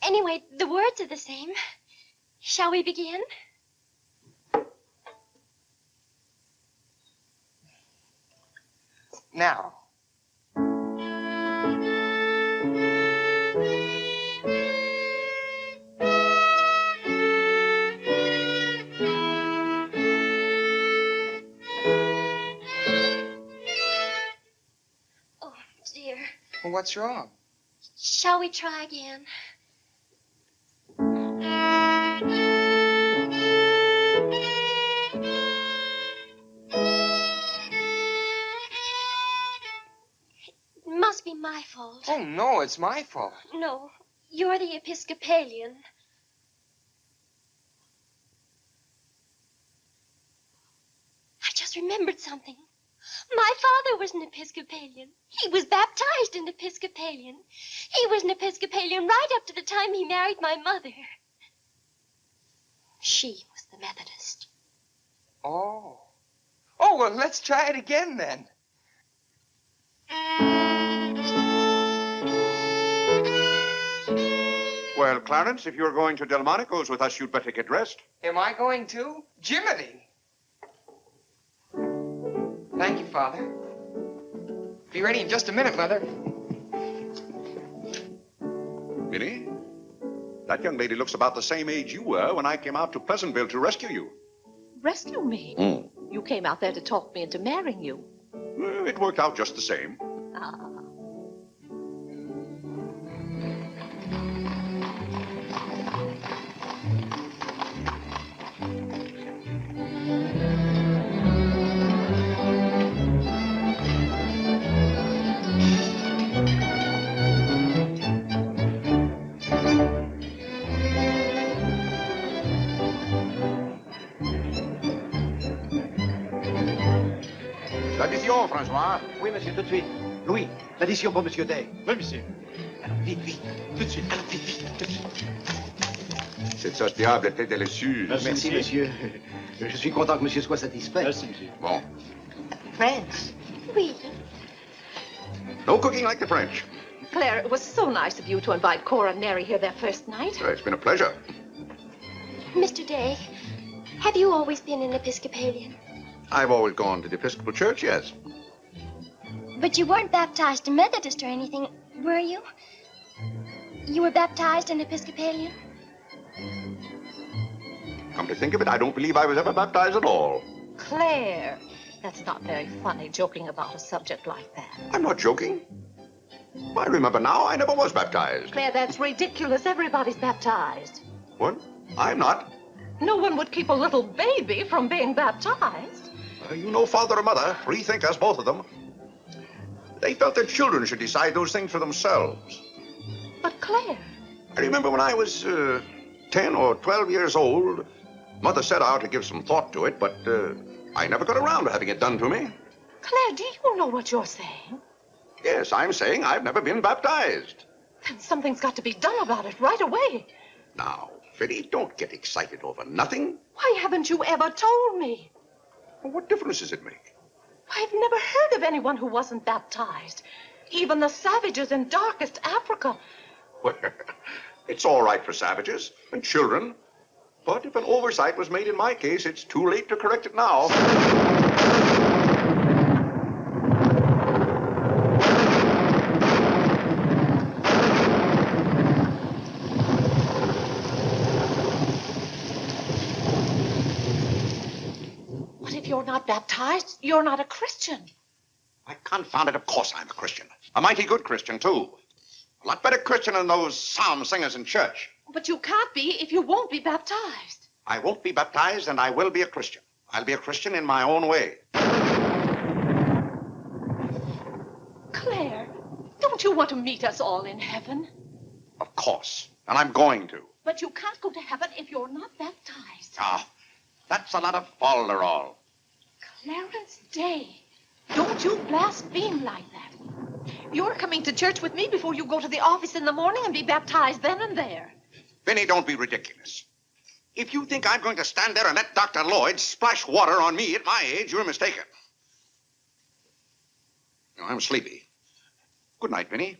B: Anyway, the words are the same. Shall we begin?
C: Now.
B: Oh, dear.
C: Well, what's wrong?
B: Shall we try again? It must be my fault.
C: Oh, no, it's my fault.
B: No, you're the Episcopalian. I just remembered something. My father was an Episcopalian. He was baptized an Episcopalian. He was an Episcopalian right up to the time he married my mother. She was the Methodist.
C: Oh. Oh, well, let's try it again then.
D: Well, Clarence, if you're going to Delmonico's with us, you'd better get dressed.
C: Am I going too? Jiminy. Thank you, Father. Be ready in just a minute, Mother.
D: Minnie, that young lady looks about the same age you were when I came out to Pleasantville to rescue you.
E: Rescue me? You came out there to talk me into marrying you.
D: Well, it worked out just the same.
E: Ah.
A: L'addition, François. Oui, monsieur, tout de suite. Louis, l'addition pour monsieur Day. Oui, monsieur. Alors, vite, vite, tout de suite. Alors, vite, vite, tout de suite.
D: Cette sauce diable était délicieuse.
A: Merci, monsieur. Je suis content que monsieur soit satisfait. Merci, monsieur.
D: Bon.
E: French?
B: Oui.
D: No cooking like the French.
E: Claire, it was so nice of you to invite Cora and Mary here their first night.
D: It's been a pleasure.
B: Mr. Day, have you always been an Episcopalian?
J: I've always gone to the Episcopal Church, yes.
B: But you weren't baptized a Methodist or anything, were you? You were baptized an Episcopalian?
J: Come to think of it, I don't believe I was ever baptized at all.
E: Claire, that's not very funny, joking about a subject like that.
J: I'm not joking. I remember now, I never was baptized.
E: Claire, that's ridiculous. Everybody's baptized.
J: What? I'm not.
E: No one would keep a little baby from being baptized.
J: You know father or mother, free thinkers, both of them. They felt their children should decide those things for themselves.
E: But Claire...
J: I remember when I was 10 or 12 years old, Mother set out to give some thought to it, but I never got around to having it done to me.
E: Claire, do you know what you're saying?
J: Yes, I'm saying I've never been baptized.
E: Then something's got to be done about it right away.
J: Now, Fiddy, don't get excited over nothing.
E: Why haven't you ever told me?
J: Well, what difference does it make?
E: I've never heard of anyone who wasn't baptized. Even the savages in darkest Africa.
J: Well, it's all right for savages and children. But if an oversight was made in my case, it's too late to correct it now.
E: What if you're not baptized? You're not a Christian.
J: Why, confound it, of course I'm a Christian. A mighty good Christian, too. A lot better Christian than those psalm singers in church.
E: But you can't be if you won't be baptized.
J: I won't be baptized, and I will be a Christian. I'll be a Christian in my own way.
E: Claire, don't you want to meet us all in heaven?
J: Of course, and I'm going to.
E: But you can't go to heaven if you're not baptized.
J: Ah, that's a lot of folderol.
E: Clarence Day, don't you blaspheme like that. You're coming to church with me before you go to the office in the morning and be baptized then and there.
J: Vinny, don't be ridiculous. If you think I'm going to stand there and let Dr. Lloyd splash water on me at my age, you're mistaken. No, I'm sleepy. Good night, Vinny.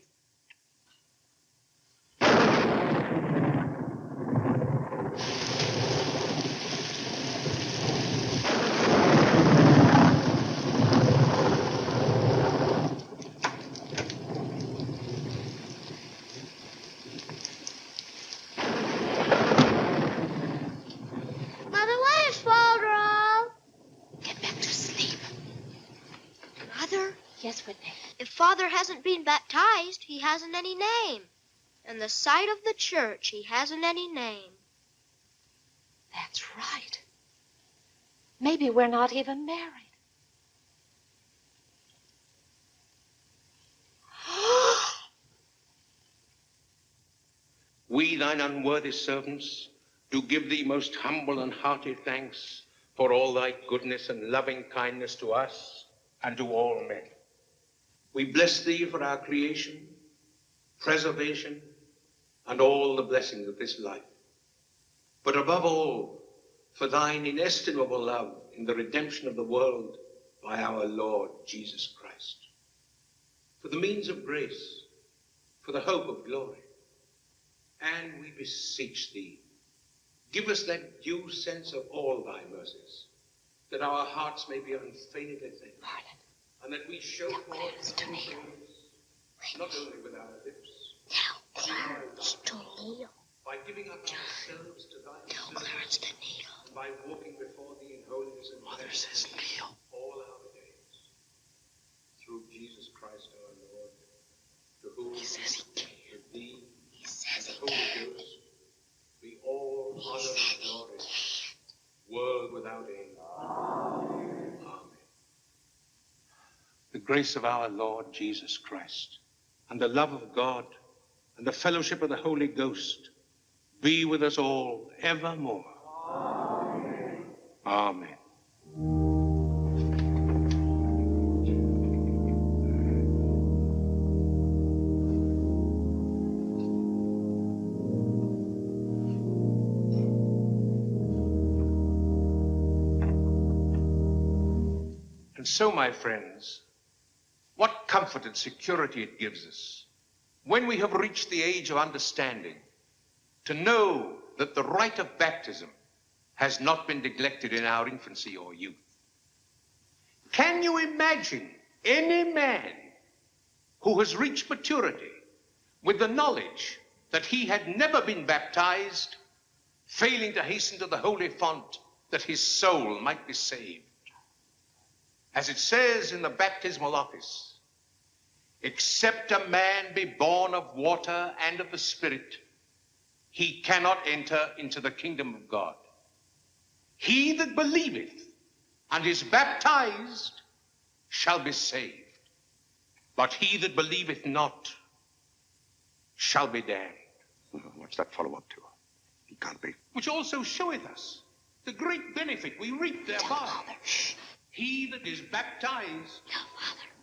E: Yes, Whitney.
I: If Father hasn't been baptized, he hasn't any name. In the sight of the church, he hasn't any name.
E: That's right. Maybe we're not even married.
L: We, thine unworthy servants, do give thee most humble and hearty thanks for all thy goodness and loving kindness to us and to all men. We bless thee for our creation, preservation, and all the blessings of this life. But above all, for thine inestimable love in the redemption of the world by our Lord Jesus Christ. For the means of grace, for the hope of glory. And we beseech thee, give us that due sense of all thy mercies, that our hearts may be unfeignedly thankful. And that we show forth to Neil. Not only with our lips,
B: Clarence to Neil.
L: By giving up ourselves to thy
B: Clarence to Neil.
L: And by walking before thee in holiness and
B: Mother says Neil.
L: All our days. Through Jesus Christ our Lord, to whom
B: he says he can.
L: With thee
B: he says
L: and the Holy Ghost be all honor and glory, world without end. Amen. The grace of our Lord Jesus Christ, and the love of God, and the fellowship of the Holy Ghost be with us all evermore. Amen. Amen. And so, my friends, what comfort and security it gives us, when we have reached the age of understanding, to know that the rite of baptism has not been neglected in our infancy or youth, Can you imagine any man who has reached maturity with the knowledge that he had never been baptized, failing to hasten to the holy font that his soul might be saved? As it says in the baptismal office, except a man be born of water and of the Spirit, he cannot enter into the kingdom of God. He that believeth and is baptized shall be saved, but he that believeth not shall be damned.
J: What's that fellow up to? He can't be.
L: Which also showeth us the great benefit we reap thereby.
E: Tell Father. Shh.
L: He that is baptized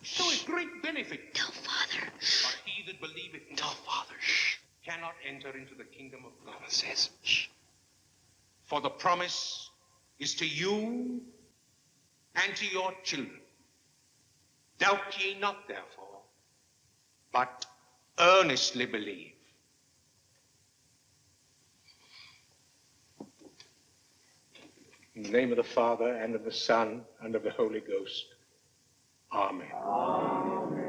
L: showeth great benefit.
E: Tell Father.
L: But he that believeth not,
E: Tell Father. Shh.
L: cannot enter into the kingdom of God.
E: Father says, shh.
L: For the promise is to you and to your children. Doubt ye not, therefore, but earnestly believe. In the name of the Father, and of the Son, and of the Holy Ghost. Amen. Amen.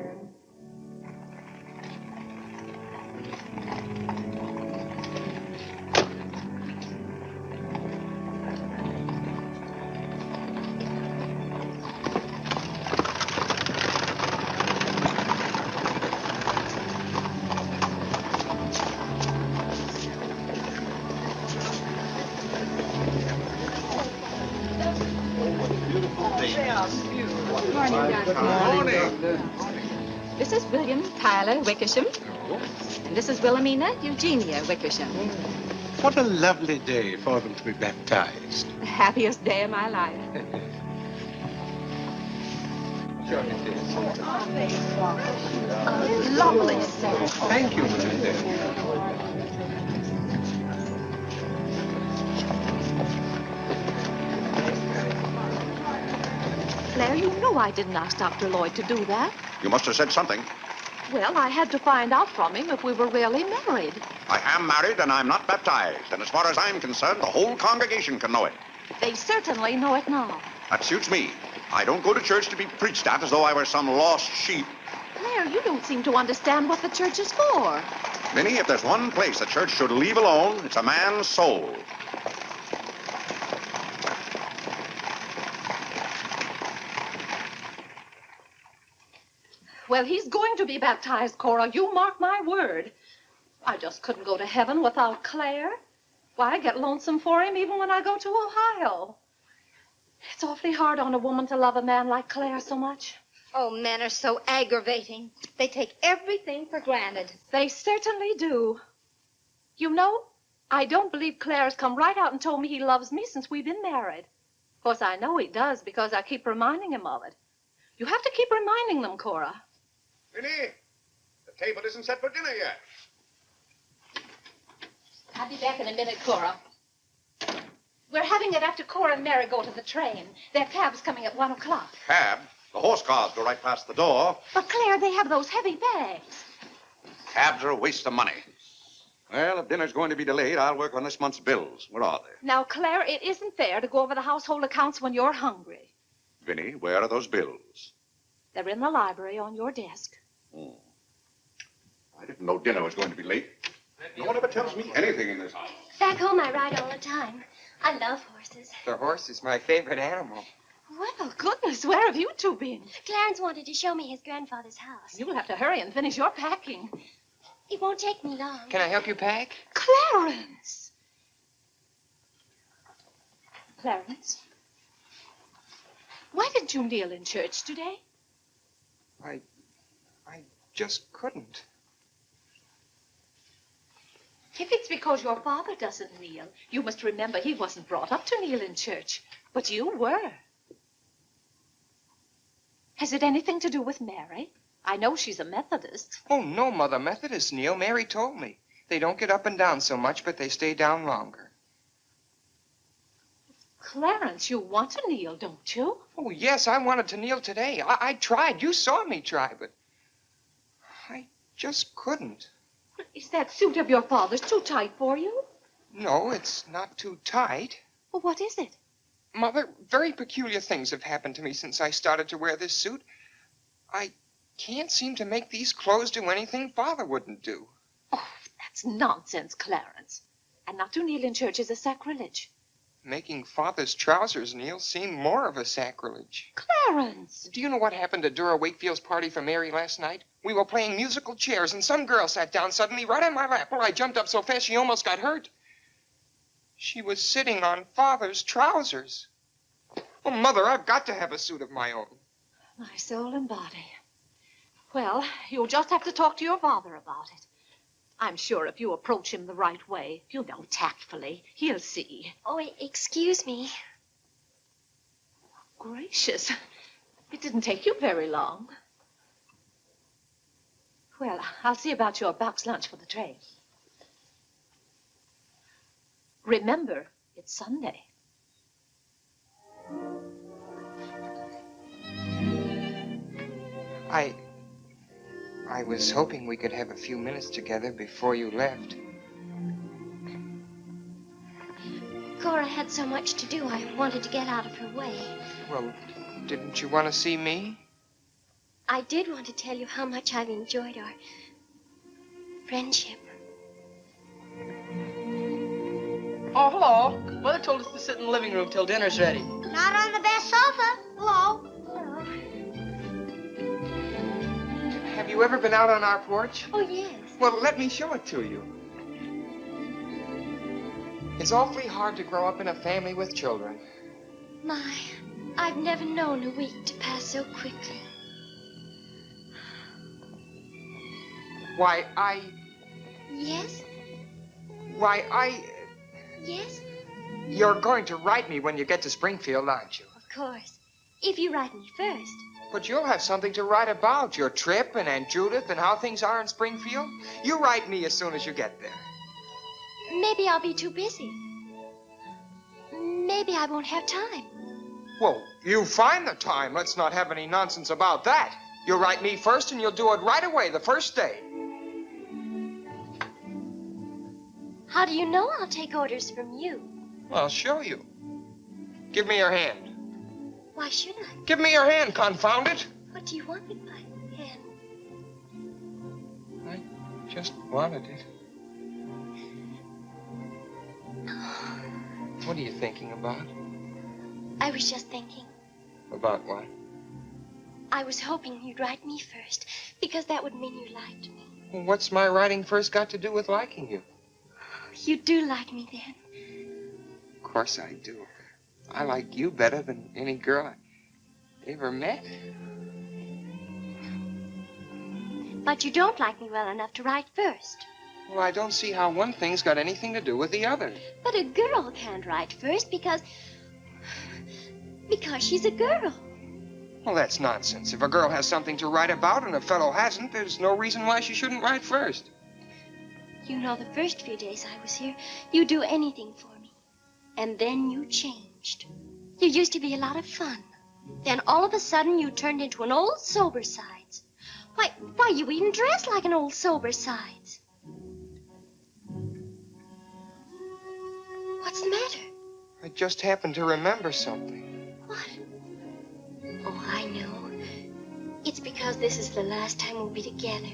E: This is William Tyler Wickersham. And this is Wilhelmina Eugenia Wickersham.
L: What a lovely day for them to be baptized.
E: The happiest day of my life.
L: Sure it is.
E: Lovely set.
L: Thank you, my dear.
E: Claire, you know I didn't ask Dr. Lloyd to do that.
J: You must have said something.
E: Well, I had to find out from him if we were really married.
J: I am married and I'm not baptized. And as far as I'm concerned, the whole congregation can know it.
E: They certainly know it now.
J: That suits me. I don't go to church to be preached at as though I were some lost sheep.
E: Claire, you don't seem to understand what the church is for.
J: Minnie, if there's one place the church should leave alone, it's a man's soul.
E: Well, he's going to be baptized, Cora. You mark my word. I just couldn't go to heaven without Claire. Why, I get lonesome for him even when I go to Ohio. It's awfully hard on a woman to love a man like Claire so much.
K: Oh, men are so aggravating. They take everything for granted.
E: They certainly do. You know, I don't believe Claire's come right out and told me he loves me since we've been married. Of course, I know he does because I keep reminding him of it. You have to keep reminding them, Cora.
J: Minnie, the table isn't set for dinner yet.
E: I'll be back in a minute, Cora. We're having it after Cora and Mary go to the train. Their cab's coming at 1 o'clock.
J: Cab? The horse cars go right past the door.
E: But, Claire, they have those heavy bags.
J: Cabs are a waste of money. Well, if dinner's going to be delayed, I'll work on this month's bills. Where are they?
E: Now, Claire, it isn't fair to go over the household accounts when you're hungry.
J: Vinnie, where are those bills?
E: They're in the library on your desk.
J: Oh. I didn't know dinner was going to be late. No one ever tells me anything in this house.
B: Back home, I ride all the time. I love horses.
C: The horse is my favorite animal.
E: Well, goodness, where have you two been?
B: Clarence wanted to show me his grandfather's house.
E: You'll have to hurry and finish your packing.
B: It won't take me long.
C: Can I help you pack?
E: Clarence! Clarence? Why didn't you kneel in church today?
C: I just couldn't.
E: If it's because your father doesn't kneel, you must remember he wasn't brought up to kneel in church. But you were. Has it anything to do with Mary? I know she's a Methodist.
C: Oh, no, Mother. Methodists kneel. Mary told me. They don't get up and down so much, but they stay down longer.
E: Clarence, you want to kneel, don't you?
C: Oh, yes, I wanted to kneel today. I tried. You saw me try, but I just couldn't.
E: Is that suit of your father's too tight for you?
C: No, it's not too tight.
E: Well, what is it?
C: Mother, very peculiar things have happened to me since I started to wear this suit. I can't seem to make these clothes do anything Father wouldn't do.
E: Oh, that's nonsense, Clarence. And not to kneel in church is a sacrilege.
C: Making Father's trousers kneel seemed more of a sacrilege.
E: Clarence!
C: Do you know what happened at Dura Wakefield's party for Mary last night? We were playing musical chairs, and some girl sat down suddenly right on my lap. Well, I jumped up so fast she almost got hurt. She was sitting on Father's trousers. Oh, Mother, I've got to have a suit of my own.
E: My soul and body. Well, you'll just have to talk to your father about it. I'm sure if you approach him the right way, you know, tactfully, he'll see.
B: Oh, excuse me.
E: Gracious. It didn't take you very long. Well, I'll see about your box lunch for the train. Remember, it's Sunday.
C: I was hoping we could have a few minutes together before you left.
B: Cora had so much to do, I wanted to get out of her way.
C: Well, didn't you want to see me?
B: I did want to tell you how much I've enjoyed our friendship.
H: Oh, hello. Mother told us to sit in the living room till dinner's ready.
I: Not on the best sofa. Hello.
C: Have you ever been out on our porch?
B: Oh, yes.
C: Well, let me show it to you. It's awfully hard to grow up in a family with children.
B: My, I've never known a week to pass so quickly.
C: Why,
B: Yes? Yes?
C: You're going to write me when you get to Springfield, aren't you?
B: Of course. If you write me first.
C: But you'll have something to write about, your trip and Aunt Judith and how things are in Springfield. You write me as soon as you get there.
B: Maybe I'll be too busy. Maybe I won't have time.
C: Well, you find the time. Let's not have any nonsense about that. You'll write me first and you'll do it right away, the first day.
B: How do you know I'll take orders from you?
C: I'll show you. Give me your hand.
B: Why should I?
C: Give me your hand, confound it.
B: What do you want with my hand?
C: I just wanted it. What are you thinking about?
B: I was just thinking.
C: About what?
B: I was hoping you'd write me first, because that would mean you liked me.
C: Well, what's my writing first got to do with liking you?
B: You do like me then.
C: Of course I do. I like you better than any girl I ever met.
B: But you don't like me well enough to write first.
C: Well, I don't see how one thing's got anything to do with the other.
B: But a girl can't write first because she's a girl.
C: Well, that's nonsense. If a girl has something to write about and a fellow hasn't, there's no reason why she shouldn't write first.
B: You know, the first few days I was here, you'd do anything for me. And then you changed. You used to be a lot of fun. Then all of a sudden you turned into an old sober sides. Why, you even dress like an old sober sides. What's the matter?
C: I just happened to remember something.
B: What? Oh, I know. It's because this is the last time we'll be together.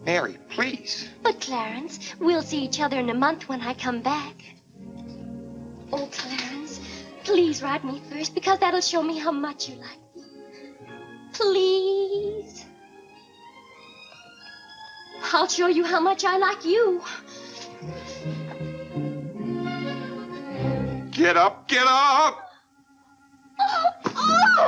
C: Mary, please.
B: But, Clarence, we'll see each other in a month when I come back. Oh, Clarence, please write me first, because that'll show me how much you like me. Please. I'll show you how much I like you.
C: Get up, get up!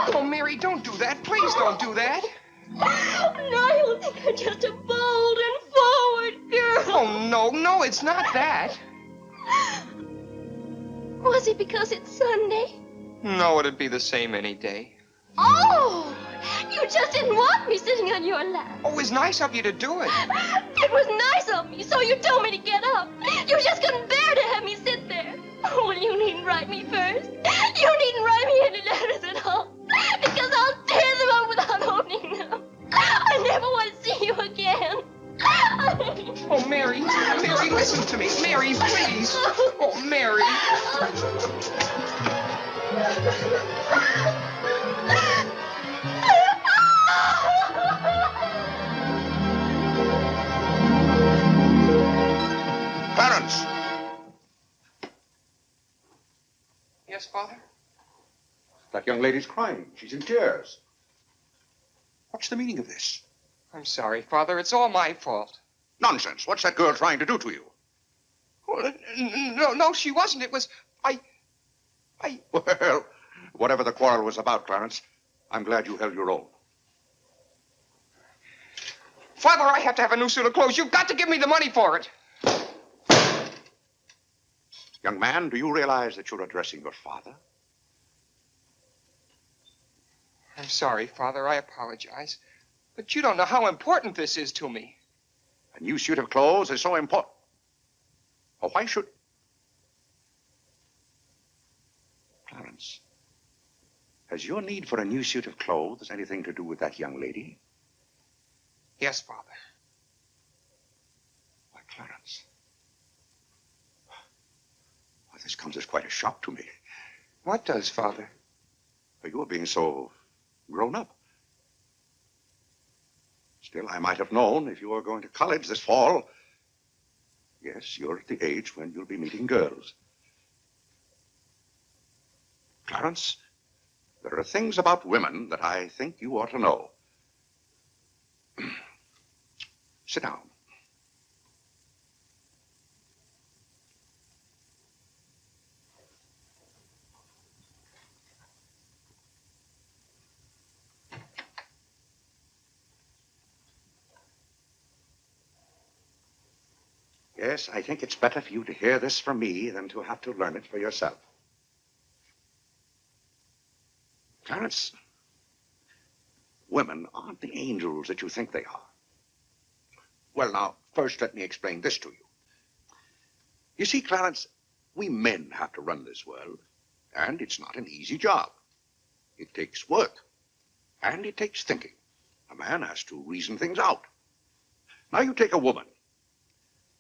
C: Oh, Mary, don't do that. Please don't do that.
B: Now you'll think I'm just a bold and forward girl.
C: Oh, no, it's not that.
B: Was it because it's Sunday?
C: No, it'd be the same any day.
B: Oh, you just didn't want me sitting on your lap.
C: Oh, it was nice of you to do it.
B: It was nice of me, so you told me to get up. You just couldn't bear to have me sit there. Oh, well, you needn't write me first. You needn't write me any letters at all, because I'll tear them up without opening them. I never want to see you again.
C: Oh, Mary, listen to me. Mary, please. Oh, Mary.
J: young lady's crying. She's in tears. What's the meaning of this?
C: I'm sorry, Father. It's all my fault.
J: Nonsense. What's that girl trying to do to you?
C: Oh, no, she wasn't. It was...
J: Well, whatever the quarrel was about, Clarence, I'm glad you held your own.
C: Father, I have to have a new suit of clothes. You've got to give me the money for it.
J: Young man, do you realize that you're addressing your father?
C: I'm sorry, Father. I apologize. But you don't know how important this is to me.
J: A new suit of clothes is so important. Oh, why should... Clarence, has your need for a new suit of clothes anything to do with that young lady?
C: Yes, Father.
J: Why, Clarence. Why, this comes as quite a shock to me.
C: What does, Father?
J: For you are being so grown up. Still, I might have known if you were going to college this fall. Yes, you're at the age when you'll be meeting girls. Clarence, there are things about women that I think you ought to know. Sit down. Yes, I think it's better for you to hear this from me than to have to learn it for yourself. Clarence, women aren't the angels that you think they are. Well, now, first let me explain this to you. You see, Clarence, we men have to run this world, and it's not an easy job. It takes work, and it takes thinking. A man has to reason things out. Now, you take a woman.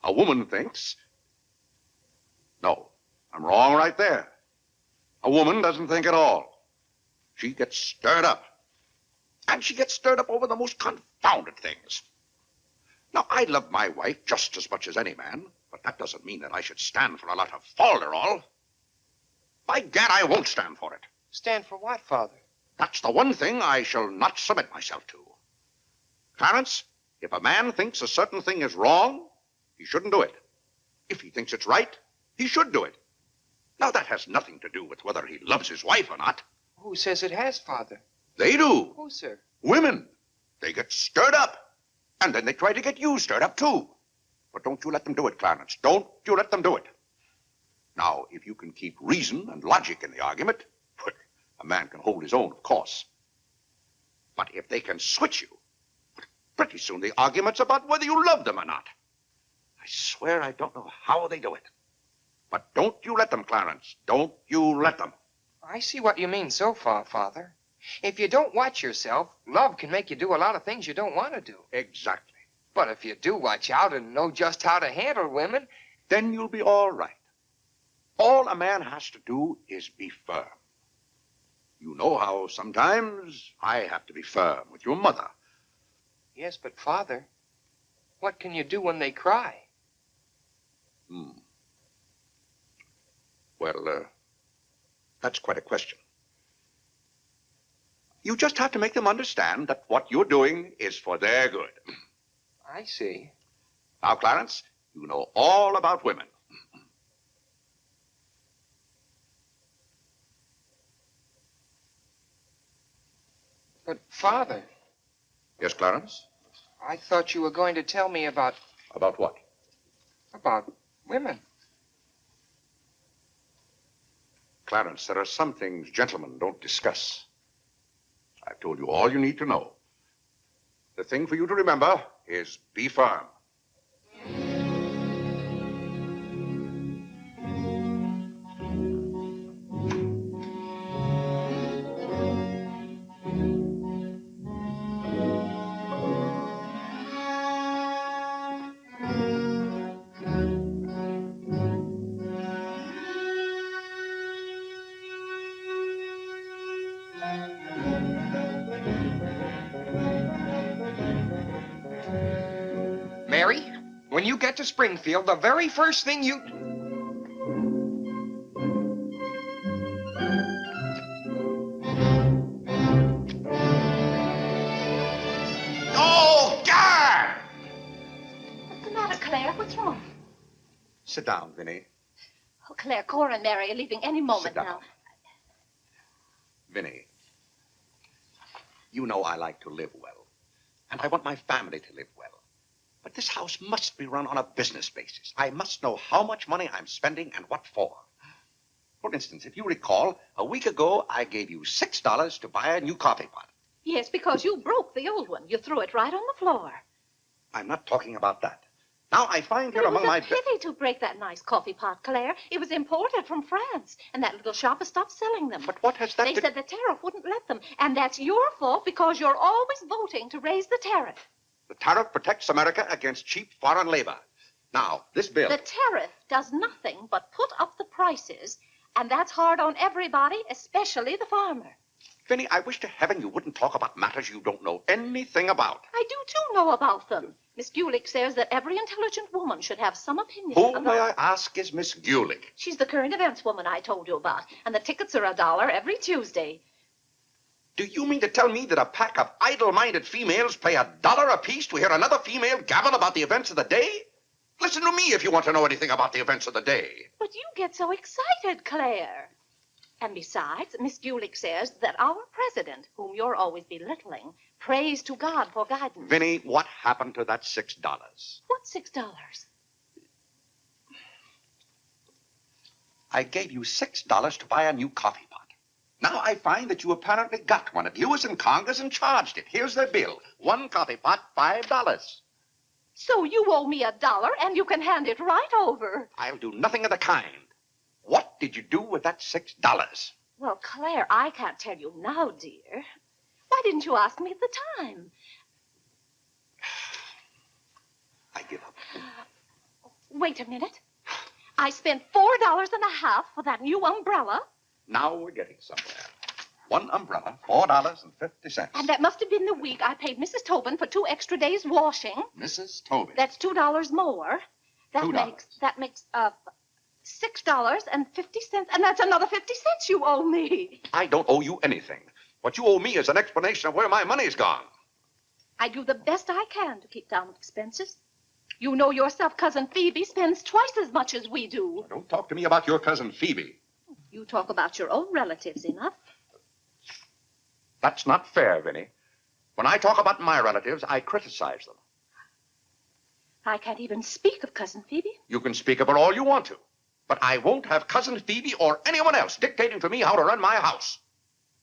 J: A woman thinks... No, I'm wrong right there. A woman doesn't think at all. She gets stirred up. And she gets stirred up over the most confounded things. Now, I love my wife just as much as any man, but that doesn't mean that I should stand for a lot of falderall. By gad, I won't stand for it.
C: Stand for what, Father?
J: That's the one thing I shall not submit myself to. Clarence, if a man thinks a certain thing is wrong, he shouldn't do it. If he thinks it's right, he should do it. Now, that has nothing to do with whether he loves his wife or not.
C: Who says it has, Father?
J: They do.
C: Who, sir?
J: Women. They get stirred up. And then they try to get you stirred up, too. But don't you let them do it, Clarence. Don't you let them do it. Now, if you can keep reason and logic in the argument, a man can hold his own, of course. But if they can switch you, pretty soon the argument's about whether you love them or not. I swear I don't know how they do it. But don't you let them, Clarence. Don't you let them.
C: I see what you mean so far, Father. If you don't watch yourself, love can make you do a lot of things you don't want to do.
J: Exactly.
C: But if you do watch out and know just how to handle women,
J: then you'll be all right. All a man has to do is be firm. You know how sometimes I have to be firm with your mother.
C: Yes, but Father, what can you do when they cry?
J: Well, that's quite a question. You just have to make them understand that what you're doing is for their good.
C: I see.
J: Now, Clarence, you know all about women.
C: But, Father...
J: Yes, Clarence?
C: I thought you were going to tell me about...
J: About what?
C: About women.
J: Clarence, there are some things gentlemen don't discuss. I've told you all you need to know. The thing for you to remember is be firm.
C: Mary, when you get to Springfield, the very first thing you...
J: Sit down, Vinny.
E: Oh, Claire, Cora and Mary are leaving any moment
J: Sit down.
E: now.
J: Vinny, you know I like to live well, and I want my family to live well. But this house must be run on a business basis. I must know how much money I'm spending and what for. For instance, if you recall, a week ago, I gave you $6 to buy a new coffee pot.
E: Yes, because you broke the old one. You threw it right on the floor.
J: I'm not talking about that. Now, I find here among my...
E: It was a pity to break that nice coffee pot, Claire. It was imported from France, and that little shop has stopped selling them.
J: But what has that
E: They
J: to...
E: said the tariff wouldn't let them, and that's your fault because you're always voting to raise the tariff.
J: The tariff protects America against cheap foreign labor. Now, this bill...
E: The tariff does nothing but put up the prices, and that's hard on everybody, especially the farmer.
J: Vinny, I wish to heaven you wouldn't talk about matters you don't know anything about.
E: I do, too, know about them. Miss Gulick says that every intelligent woman should have some opinion
J: Who,
E: about...
J: may I ask, is Miss Gulick?
E: She's the current events woman I told you about, and the tickets are $1 every Tuesday.
J: Do you mean to tell me that a pack of idle-minded females pay $1 apiece to hear another female gabble about the events of the day? Listen to me if you want to know anything about the events of the day.
E: But you get so excited, Claire. And besides, Miss Gulick says that our president, whom you're always belittling, prays to God for guidance.
J: Vinny, what happened to that $6?
E: What $6?
J: I gave you $6 to buy a new coffee pot. Now I find that you apparently got one of you was in Congress and charged it. Here's the bill. One coffee pot, $5.
E: So you owe me $1, and you can hand it right over.
J: I'll do nothing of the kind. What did you do with that $6?
E: Well, Claire, I can't tell you now, dear. Why didn't you ask me at the time?
J: I give up.
E: Wait a minute. I spent $4.50 for that new umbrella.
J: Now we're getting somewhere. One umbrella, $4.50.
E: And that must have been the week I paid Mrs. Tobin for 2 extra days washing.
J: Mrs. Tobin.
E: That's $2 more.
J: $2.
E: That makes $6.50, and that's another 50 cents you owe me.
J: I don't owe you anything. What you owe me is an explanation of where my money's gone.
E: I do the best I can to keep down expenses. You know yourself, Cousin Phoebe spends twice as much as we do.
J: Don't talk to me about your cousin Phoebe.
E: You talk about your own relatives enough.
J: That's not fair, Vinny. When I talk about my relatives, I criticize them.
E: I can't even speak of Cousin Phoebe.
J: You can speak of her all you want to. But I won't have Cousin Phoebe or anyone else dictating to me how to run my house.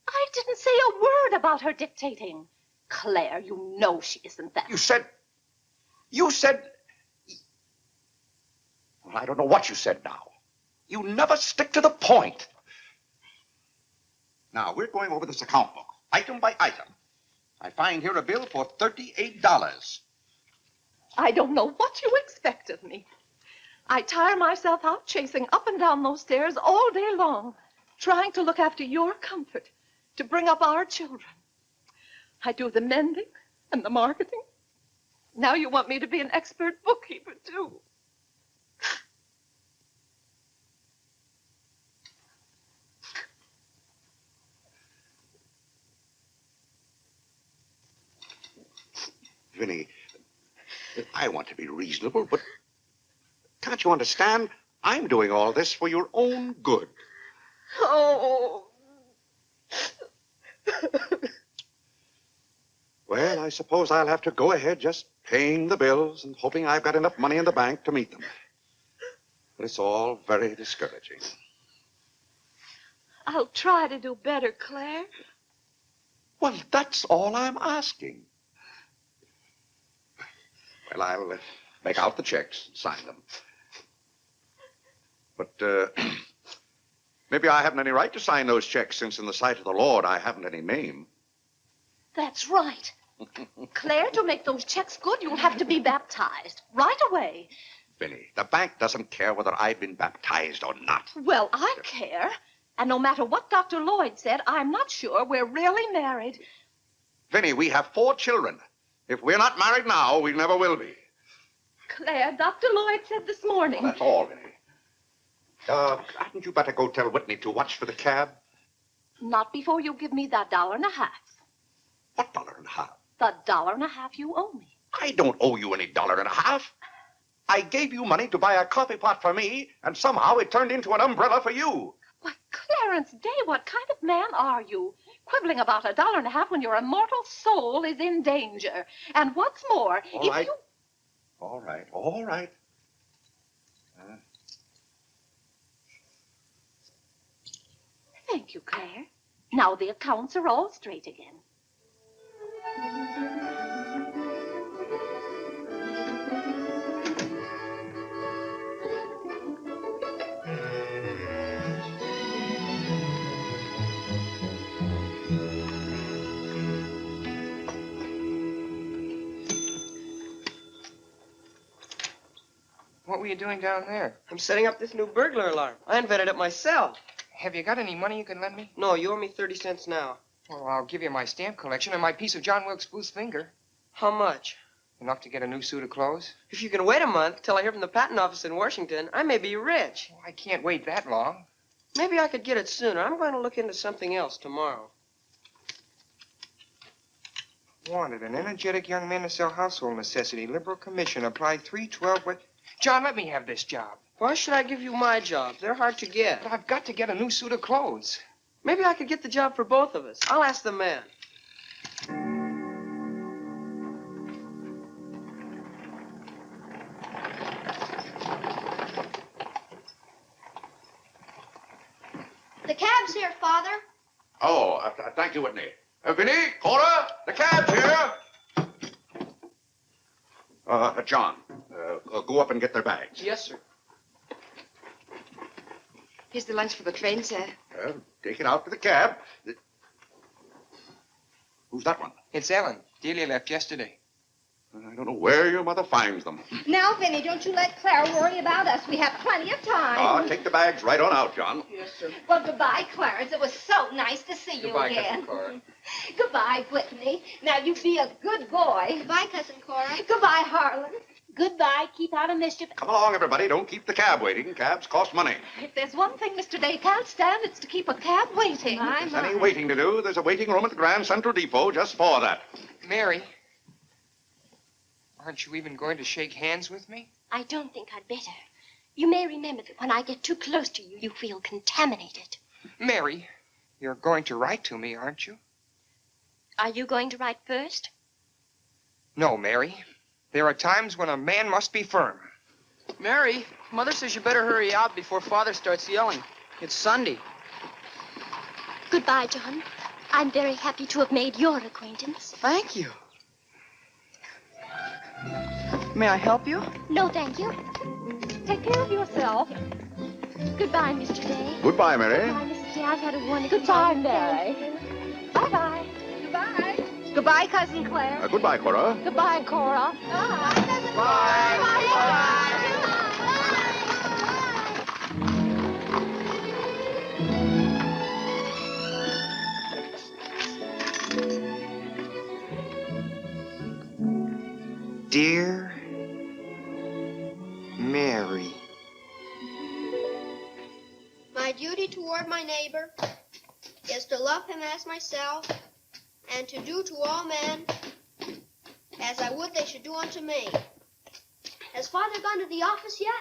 E: I didn't say a word about her dictating. Claire, you know she isn't that.
J: You said... Well, I don't know what you said now. You never stick to the point. Now, we're going over this account book, item by item. I find here a bill for $38.
E: I don't know what you expect of me. I tire myself out chasing up and down those stairs all day long, trying to look after your comfort, to bring up our children. I do the mending and the marketing. Now you want me to be an expert bookkeeper, too.
J: Vinny, I want to be reasonable, but can't you understand? I'm doing all this for your own good.
E: Oh.
J: Well, I suppose I'll have to go ahead just paying the bills and hoping I've got enough money in the bank to meet them. But it's all very discouraging.
E: I'll try to do better, Claire.
J: Well, that's all I'm asking. Well, I'll make out the checks and sign them. But maybe I haven't any right to sign those checks since in the sight of the Lord I haven't any name.
E: That's right. Claire, to make those checks good, you'll have to be baptized right away.
J: Vinny, the bank doesn't care whether I've been baptized or not.
E: Well, I care. And no matter what Dr. Lloyd said, I'm not sure we're really married.
J: Vinny, we have 4 children. If we're not married now, we never will be.
E: Claire, Dr. Lloyd said this morning.
J: Well, that's all, Vinny. Hadn't you better go tell Whitney to watch for the cab?
E: Not before you give me that $1.50.
J: What $1.50?
E: The $1.50 you owe me.
J: I don't owe you any $1.50.
D: I gave you money to buy a coffee pot for me, and somehow it turned into an umbrella for you.
E: Why, Clarence Day, what kind of man are you? Quibbling about $1.50 when your immortal soul is in danger. And what's more,
D: All right. All right, all right.
E: Thank you, Claire. Now the accounts are all straight again.
C: What were you doing down there?
M: I'm setting up this new burglar alarm. I invented it myself.
C: Have you got any money you can lend me?
M: No, you owe me 30 cents now.
C: Well, I'll give you my stamp collection and my piece of John Wilkes Booth's finger.
M: How much?
C: Enough to get a new suit of clothes?
M: If you can wait a month till I hear from the patent office in Washington, I may be rich.
C: Well, I can't wait that long.
M: Maybe I could get it sooner. I'm going to look into something else tomorrow.
C: Wanted, an energetic young man to sell household necessity. Liberal commission. Apply 312. What? John, let me have this job.
M: Why should I give you my job? They're hard to get.
C: But I've got to get a new suit of clothes.
M: Maybe I could get the job for both of us. I'll ask the man.
I: The cab's here, Father.
D: Oh, thank you, Whitney. Vinny, Cora, the cab's here. John, go up and get their bags.
M: Yes, sir.
K: Here's the lunch for the train, sir.
D: Take it out to the cab. Who's that one?
C: It's Ellen. Delia left yesterday.
D: I don't know where your mother finds them.
K: Now, Vinny, don't you let Clara worry about us. We have plenty of time.
D: Take the bags right on out, John.
M: Yes, sir.
K: Well, goodbye, Clarence. It was so nice to see you
C: Goodbye,
K: again.
C: Cousin Cora.
K: Goodbye, Whitney. Now, you be a good boy.
I: Goodbye, Cousin Cora.
K: Goodbye, Harlan.
B: Goodbye. Keep out of mischief.
D: Come along, everybody. Don't keep the cab waiting. Cabs cost money.
E: If there's one thing Mr. Day can't stand, it's to keep a cab waiting.
D: If there's any waiting to do, there's a waiting room at the Grand Central Depot just for that.
C: Mary, aren't you even going to shake hands with me?
B: I don't think I'd better. You may remember that when I get too close to you, you feel contaminated.
C: Mary, you're going to write to me, aren't you?
B: Are you going to write first?
C: No, Mary. There are times when a man must be firm.
M: Mary, Mother says you better hurry out before Father starts yelling. It's Sunday.
B: Goodbye, John. I'm very happy to have made your acquaintance.
M: Thank you. May I help you?
B: No, thank you.
E: Take care of yourself.
B: Goodbye, Mr. Day.
D: Goodbye, Mary.
B: Goodbye, Mrs. Day. I've had a wonderful
E: Goodbye,
B: time.
E: Mary. Bye-bye.
K: Goodbye. Goodbye, Cousin Claire.
D: Goodbye, Cora.
E: Goodbye, Cora.
C: Dear Mary.
I: My duty toward my neighbor is to love him as myself and to do to all men as I would they should do unto me. Has Father gone to the office yet?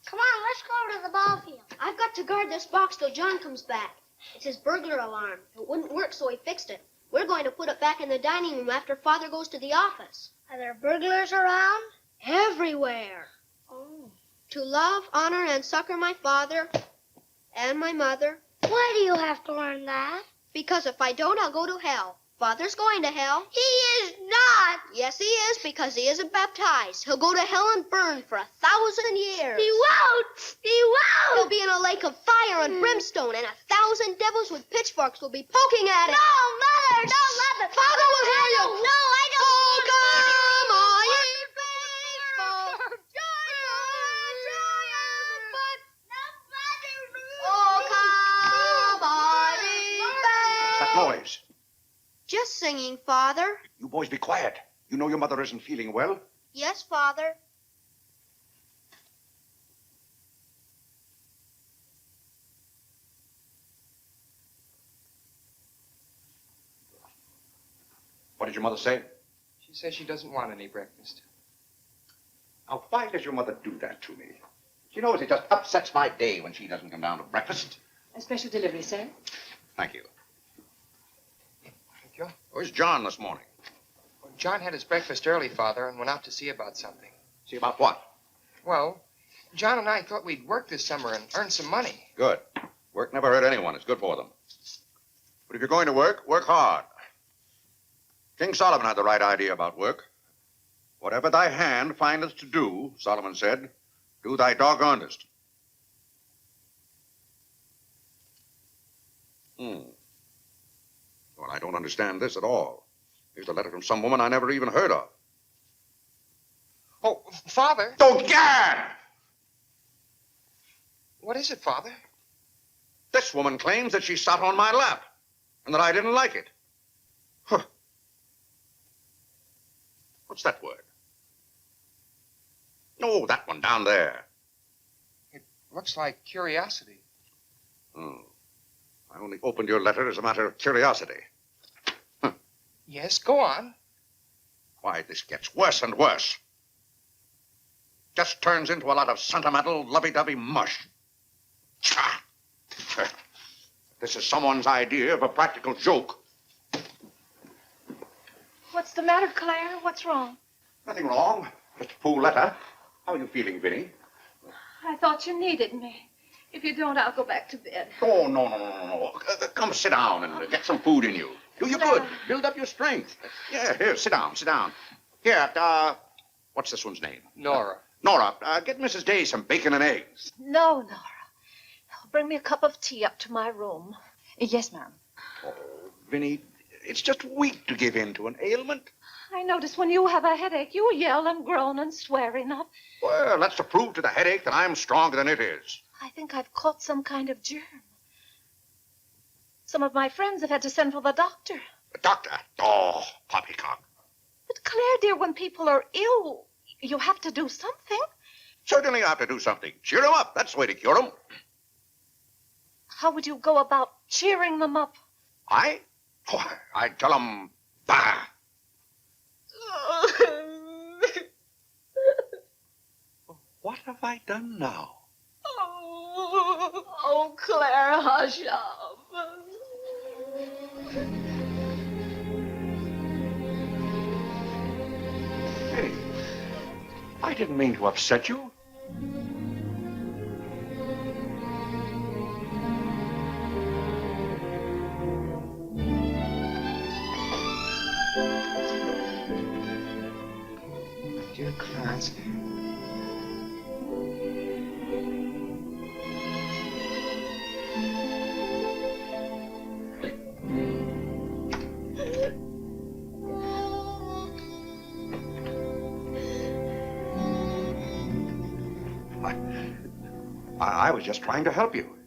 I: Come on, let's go over to the ball field. I've got to guard this box till John comes back. It's his burglar alarm. It wouldn't work, so he fixed it. We're going to put it back in the dining room after Father goes to the office. Are there burglars around? Everywhere. Oh. To love, honor, and succor my father and my mother. Why do you have to learn that? Because if I don't, I'll go to hell. Father's going to hell. He is not. Yes, he is, because he isn't baptized. He'll go to hell and burn for 1,000 years. He won't. He won't. He'll be in a lake of fire and brimstone, and 1,000 devils with pitchforks will be poking at him. No, Mother, don't let them. Father will hear you. No, I don't. Oh, come on, you faithful. Oh, come on,
D: What's that noise?
I: Just singing, Father.
D: You boys be quiet. You know your mother isn't feeling well.
I: Yes, Father.
D: What did your mother say?
C: She says she doesn't want any breakfast.
D: Now, why does your mother do that to me? She knows it just upsets my day when she doesn't come down to breakfast.
E: A special delivery, sir.
D: Thank you.
C: Thank you.
D: Where's John this morning?
C: Well, John had his breakfast early, Father, and went out to see about something.
D: See about what?
C: Well, John and I thought we'd work this summer and earn some money.
D: Good. Work never hurt anyone. It's good for them. But if you're going to work, work hard. King Solomon had the right idea about work. Whatever thy hand findeth to do, Solomon said, do thy doggonedest. Well, I don't understand this at all. Here's a letter from some woman I never even heard of.
C: Oh, Father.
D: Oh, Gad!
C: What is it, Father?
D: This woman claims that she sat on my lap and that I didn't like it. Huh. What's that word? Oh, that one down there.
C: It looks like curiosity.
D: Oh. I only opened your letter as a matter of curiosity. Huh.
C: Yes, go on.
D: Why, this gets worse and worse. Just turns into a lot of sentimental, lovey-dovey mush. Cha! This is someone's idea of a practical joke.
E: What's the matter, Claire? What's wrong?
D: Nothing wrong. Just a fool letter. How are you feeling, Vinny?
E: I thought you needed me. If you don't, I'll go back to bed.
D: Oh, no. Come sit down and get some food in you. Do you good. Build up your strength. Yeah, here, sit down. Here, what's this one's name?
C: Nora.
D: Nora, get Mrs. Day some bacon and eggs.
N: No, Nora. Bring me a cup of tea up to my room.
E: Yes, ma'am.
D: Oh, Vinny, it's just weak to give in to an ailment.
N: I notice when you have a headache, you yell and groan and swear enough.
D: Well, that's to prove to the headache that I'm stronger than it is.
N: I think I've caught some kind of germ. Some of my friends have had to send for the doctor.
D: The doctor? Oh, poppycock.
N: But Claire, dear, when people are ill, you have to do something.
D: Certainly I have to do something. Cheer them up. That's the way to cure them.
N: How would you go about cheering them up?
D: I? Oh, I'd tell them, bah. What have I done now?
N: Oh, Claire, hush up.
D: Hey, I didn't mean to upset you.
C: Dear Clarence.
D: I was just trying to help you.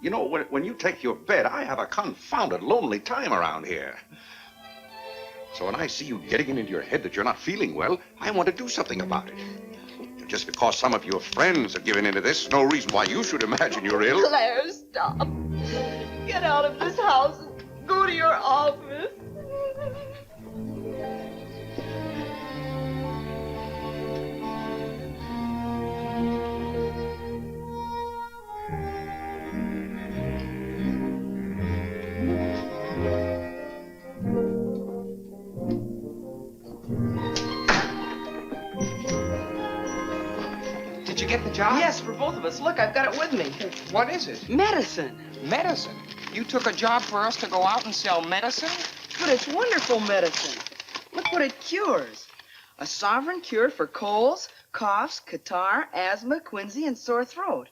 D: You know, when you take your bed, I have a confounded lonely time around here. So when I see you getting it into your head that you're not feeling well, I want to do something about it. Just because some of your friends are giving into this, no reason why you should imagine you're ill.
N: Claire, stop. Get out of this house and go to your office.
C: Did you get the job?
H: Yes, for both of us. Look, I've got it with me.
C: What is it?
H: Medicine.
C: Medicine? You took a job for us to go out and sell medicine?
H: But it's wonderful medicine. Look what it cures. A sovereign cure for colds, coughs, catarrh, asthma, quinsy, and sore throat.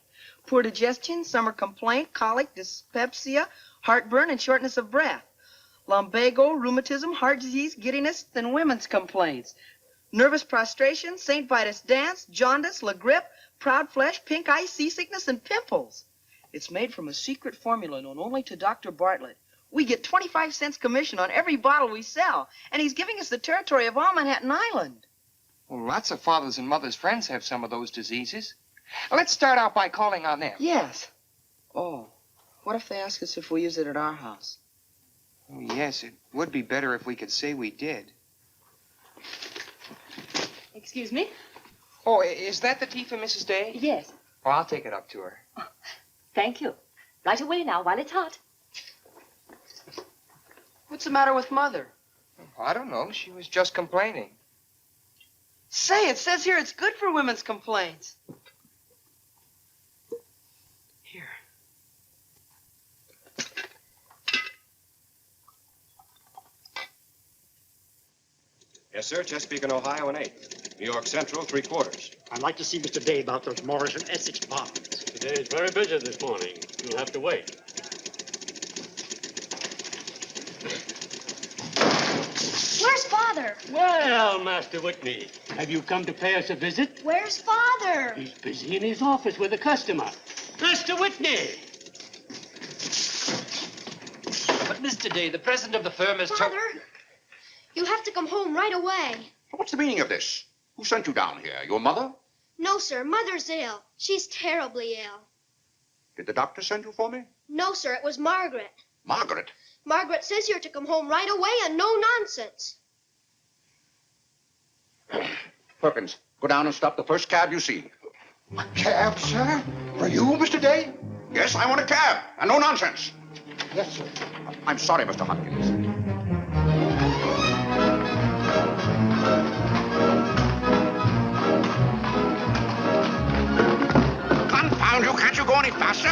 H: Poor digestion, summer complaint, colic, dyspepsia, heartburn, and shortness of breath. Lumbago, rheumatism, heart disease, giddiness, and women's complaints. Nervous prostration, St. Vitus dance, jaundice, la grippe, proud flesh, pink eye, seasickness, and pimples. It's made from a secret formula known only to Dr. Bartlett. We get 25 cents commission on every bottle we sell, and he's giving us the territory of all Manhattan Island.
C: Well, lots of fathers and mothers' friends have some of those diseases. Let's start out by calling on them.
H: Yes. Oh, what if they ask us if we use it at our house?
C: Oh, yes, it would be better if we could say we did.
K: Excuse me?
C: Oh, is that the tea for Mrs. Day?
K: Yes.
C: Oh, I'll take it up to her.
K: Thank you. Right away now, while it's hot.
H: What's the matter with Mother?
C: Oh, I don't know. She was just complaining.
H: Say, it says here it's good for women's complaints. Here.
O: Yes, sir. Chesapeake and Ohio and 8. New York Central, 3/4.
P: I'd like to see Mr. Day about those Morris and Essex bonds.
Q: Today is very busy this morning. You'll have to wait.
B: Where's Father?
Q: Well, Master Whitney, have you come to pay us a visit?
B: Where's Father?
Q: He's busy in his office with a customer. Master Whitney!
R: But, Mr. Day, the president of the firm has
B: Father, you have to come home right away.
D: What's the meaning of this? Who sent you down here? Your mother?
I: No, sir. Mother's ill. She's terribly ill.
D: Did the doctor send you for me?
I: No, sir. It was Margaret.
D: Margaret?
I: Margaret says you're to come home right away and no nonsense.
D: Perkins, go down and stop the first cab you see. A cab, sir? For you, Mr. Day? Yes, I want a cab, and no nonsense. Yes, sir. I'm sorry, Mr. Hopkins. Confound you, can't you go any faster?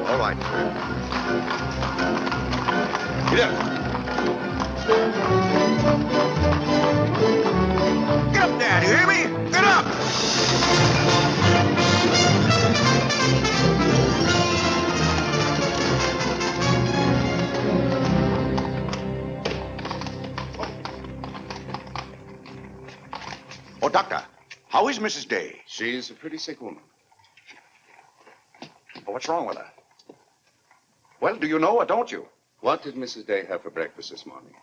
D: All right. Get up. Get up there, do you hear me? Get up! Oh, Doctor, how is Mrs. Day?
O: She's a pretty sick woman.
D: Oh, what's wrong with her? Well, do you know or don't you?
O: What did Mrs. Day have for breakfast this morning?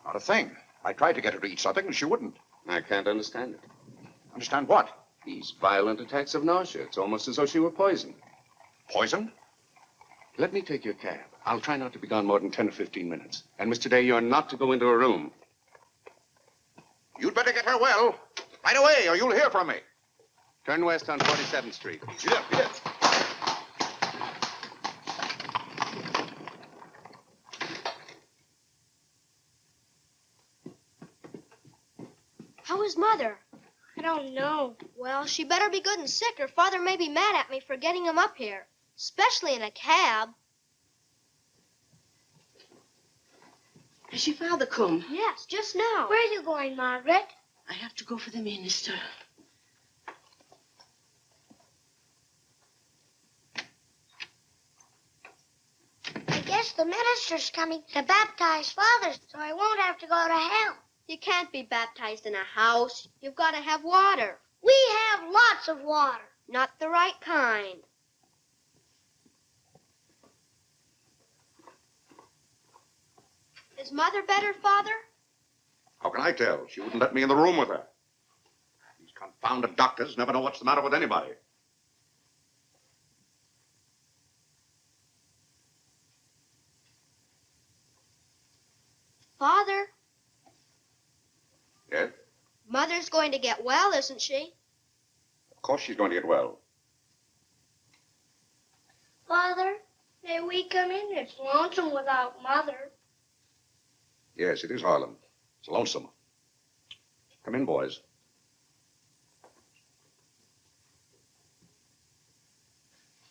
D: Not a thing. I tried to get her to eat something, and she wouldn't.
O: I can't understand it.
D: Understand what?
O: These violent attacks of nausea. It's almost as though she were poisoned.
D: Poisoned?
O: Let me take your cab. I'll try not to be gone more than 10 or 15 minutes. And, Mr. Day, you're not to go into a room.
D: You'd better get her well. Right away, or you'll hear from me.
O: Turn west on 47th Street.
D: Get up, get up.
I: How is Mother?
B: I don't know.
I: Well, she better be good and sick, or Father may be mad at me for getting him up here, especially in a cab.
F: Has your father come?
I: Yes, just now.
B: Where are you going, Margaret?
F: I have to go for the minister.
B: I guess the minister's coming to baptize Father, so I won't have to go to hell.
I: You can't be baptized in a house. You've got to have water.
B: We have lots of water.
I: Not the right kind. Is Mother better, Father?
D: How can I tell? She wouldn't let me in the room with her. These confounded doctors never know what's the matter with anybody.
I: Father,
D: Yes?
I: Mother's going to get well, isn't she?
D: Of course she's going to get well.
B: Father, may we come in? It's lonesome without Mother.
D: Yes, it is, Harlan. It's lonesome. Come in, boys.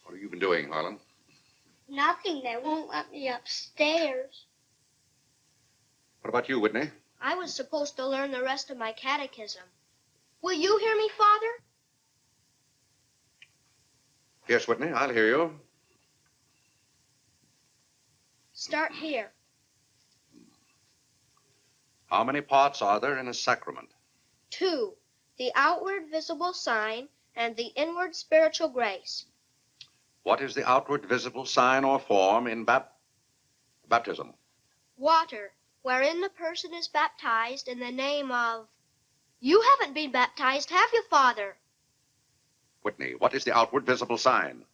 D: What have you been doing, Harlan?
B: Nothing. They won't let me upstairs.
D: What about you, Whitney?
I: I was supposed to learn the rest of my catechism. Will you hear me, Father?
D: Yes, Whitney, I'll hear you.
I: Start here.
D: How many parts are there in a sacrament?
I: 2, the outward visible sign and the inward spiritual grace.
D: What is the outward visible sign or form in baptism?
I: Water, wherein the person is baptized in the name of... You haven't been baptized, have you, Father?
D: Whitney, what is the outward visible sign?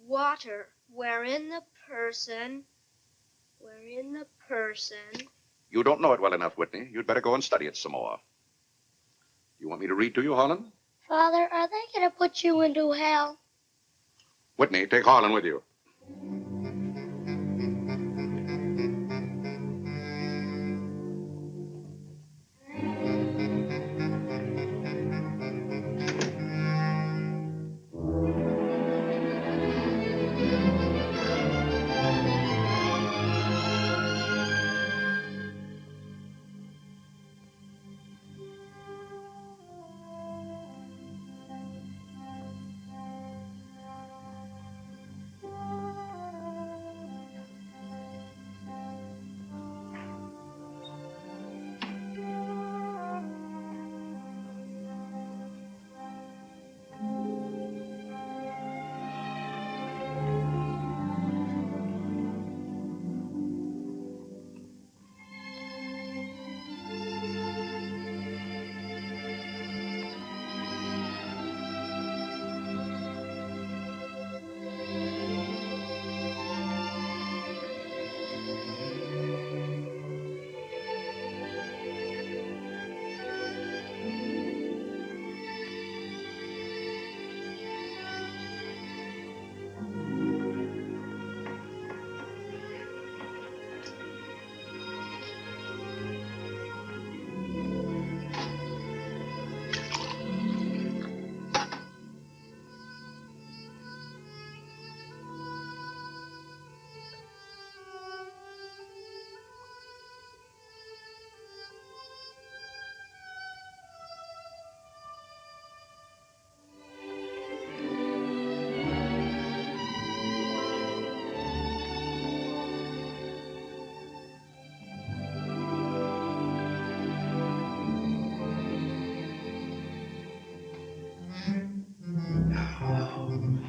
I: Water, wherein the person...
D: You don't know it well enough, Whitney. You'd better go and study it some more.
J: You want me to read to you, Harlan?
I: Father, are they going to put you into hell?
J: Whitney, take Harlan with you.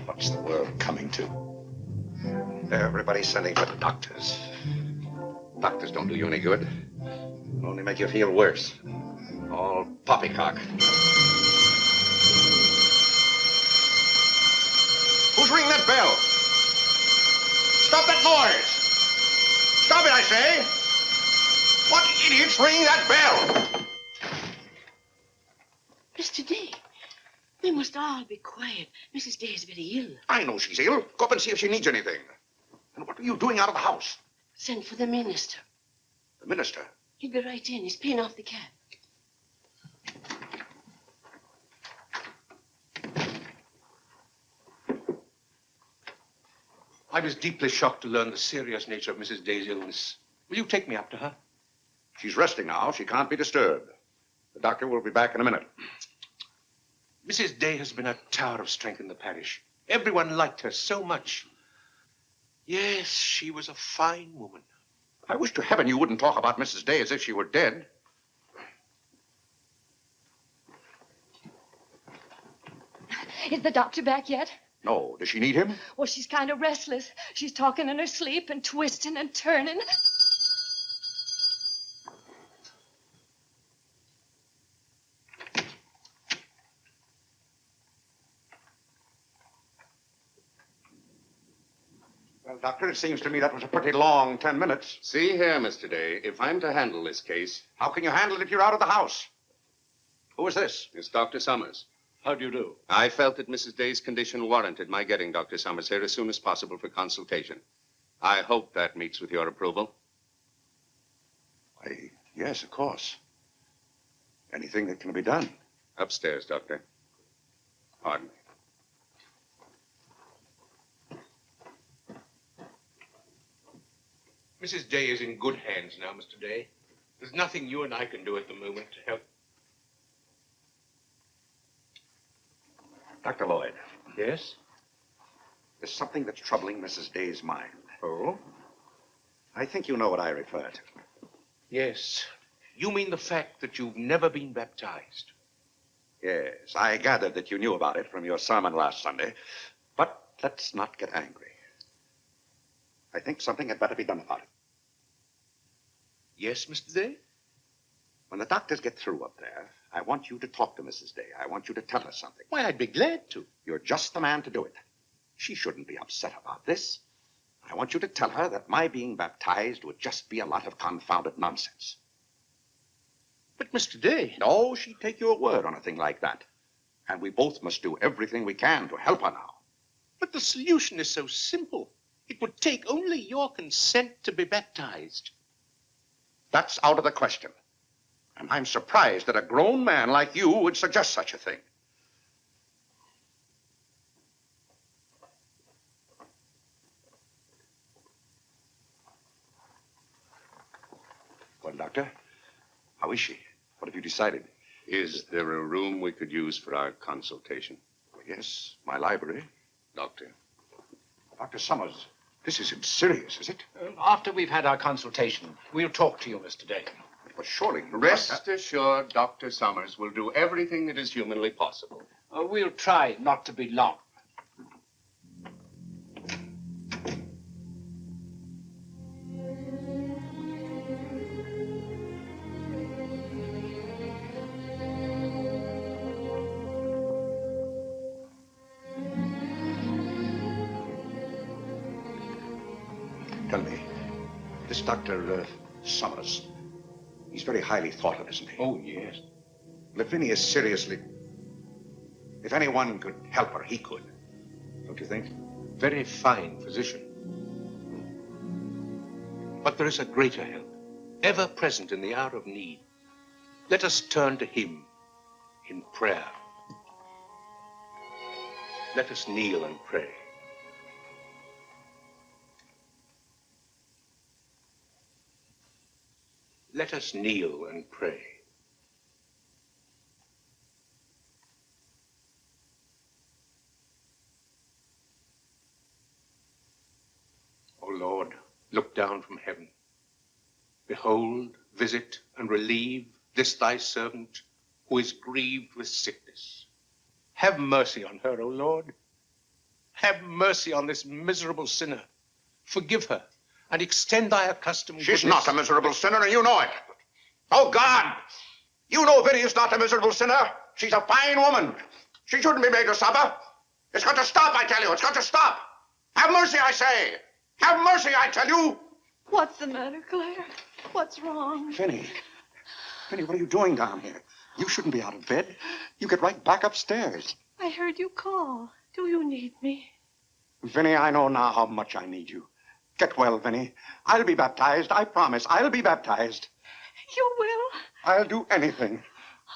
J: What's the world coming to? Everybody's sending for the doctors. Doctors don't do you any good. Only make you feel worse. All poppycock. Who's ringing that bell? Stop that noise! Stop it, I say! What idiot's ringing that bell?
F: Mr. Day, we must all be quiet. Mrs. Day is very ill.
J: I know she's ill. Go up and see if she needs anything. And what are you doing out of the house?
F: Send for the minister.
J: The minister?
F: He'll be right in. He's paying off the cab.
L: I was deeply shocked to learn the serious nature of Mrs. Day's illness. Will you take me up to her?
J: She's resting now. She can't be disturbed. The doctor will be back in a minute.
L: Mrs. Day has been a tower of strength in the parish. Everyone liked her so much. Yes, she was a fine woman.
J: I wish to heaven you wouldn't talk about Mrs. Day as if she were dead.
K: Is the doctor back yet?
J: No. Does she need him?
K: Well, she's kind of restless. She's talking in her sleep and twisting and turning.
J: Well, Doctor, it seems to me that was a pretty long 10 minutes.
O: See here, Mr. Day, if I'm to handle this case...
J: How can you handle it if you're out of the house? Who is this?
O: It's Dr. Summers.
P: How do you do?
O: I felt that Mrs. Day's condition warranted my getting Dr. Summers here as soon as possible for consultation. I hope that meets with your approval.
J: Why, yes, of course. Anything that can be done.
O: Upstairs, Doctor. Pardon me.
L: Mrs. Day is in good hands now, Mr. Day. There's nothing you and I can do at the moment to help.
J: Dr. Lloyd.
L: Yes?
J: There's something that's troubling Mrs. Day's mind.
L: Oh?
J: I think you know what I refer to.
L: Yes. You mean the fact that you've never been baptized?
J: Yes, I gathered that you knew about it from your sermon last Sunday. But let's not get angry. I think something had better be done about it.
L: Yes, Mr. Day?
J: When the doctors get through up there, I want you to talk to Mrs. Day. I want you to tell her something.
L: Why, I'd be glad to.
J: You're just the man to do it. She shouldn't be upset about this. I want you to tell her that my being baptized would just be a lot of confounded nonsense.
L: But, Mr. Day...
J: No, she'd take your word on a thing like that. And we both must do everything we can to help her now.
L: But the solution is so simple. It would take only your consent to be baptized.
J: That's out of the question. And I'm surprised that a grown man like you would suggest such a thing. Well, Doctor, how is she? What have you decided?
O: Is there a room we could use for our consultation?
J: Well, yes, my library.
O: Doctor.
J: Dr. Summers, this isn't serious, is it?
R: After we've had our consultation, we'll talk to you, Mr. Day.
J: But surely...
O: Rest assured, Dr. Summers will do everything that is humanly possible.
R: We'll try not to be long.
J: Tell me, this Dr. Summers, he's very highly thought of, isn't he?
R: Oh, yes.
J: Well, if Vinny is seriously... If anyone could help her, he could. Don't you think?
L: Very fine physician. But there is a greater help, ever present in the hour of need. Let us turn to him in prayer. Let us kneel and pray. Let us kneel and pray. O Lord, look down from heaven. Behold, visit, and relieve this thy servant who is grieved with sickness. Have mercy on her, O Lord. Have mercy on this miserable sinner. Forgive her, and extend thy accustomed
J: She's
L: goodness.
J: not a miserable sinner, and you know it. Oh, God! You know Vinny is not a miserable sinner. She's a fine woman. She shouldn't be made to suffer. It's got to stop, I tell you. It's got to stop. Have mercy, I say. Have mercy, I tell you.
N: What's the matter, Claire? What's wrong?
J: Vinny. Vinny, what are you doing down here? You shouldn't be out of bed. You get right back upstairs.
N: I heard you call. Do you need me?
J: Vinny, I know now how much I need you. Get well, Vinny. I'll be baptized. I promise. I'll be baptized.
N: You will?
J: I'll do anything.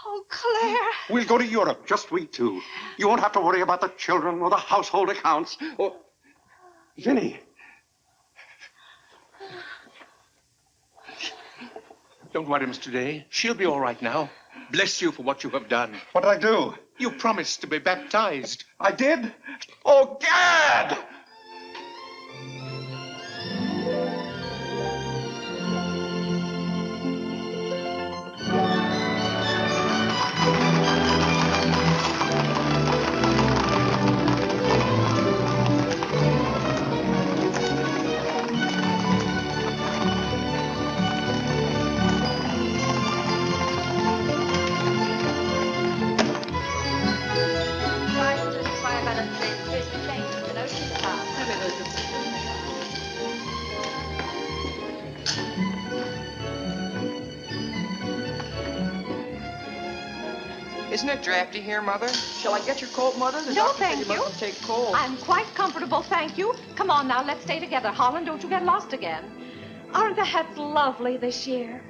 N: Oh, Claire.
J: We'll go to Europe, just we two. You won't have to worry about the children or the household accounts. Or... Vinny.
L: Don't worry, Mr. Day. She'll be all right now. Bless you for what you have done.
J: What did I do?
L: You promised to be baptized.
J: I did? Oh, Gad!
C: Isn't it drafty here, Mother?
H: Shall I get your coat, Mother? The
E: No,
H: doctor said
E: thank
H: you
E: you.
H: mustn't take cold.
E: I'm quite comfortable, thank you. Come on now, let's stay together. Holland, don't you get lost again. Aren't the hats lovely this year?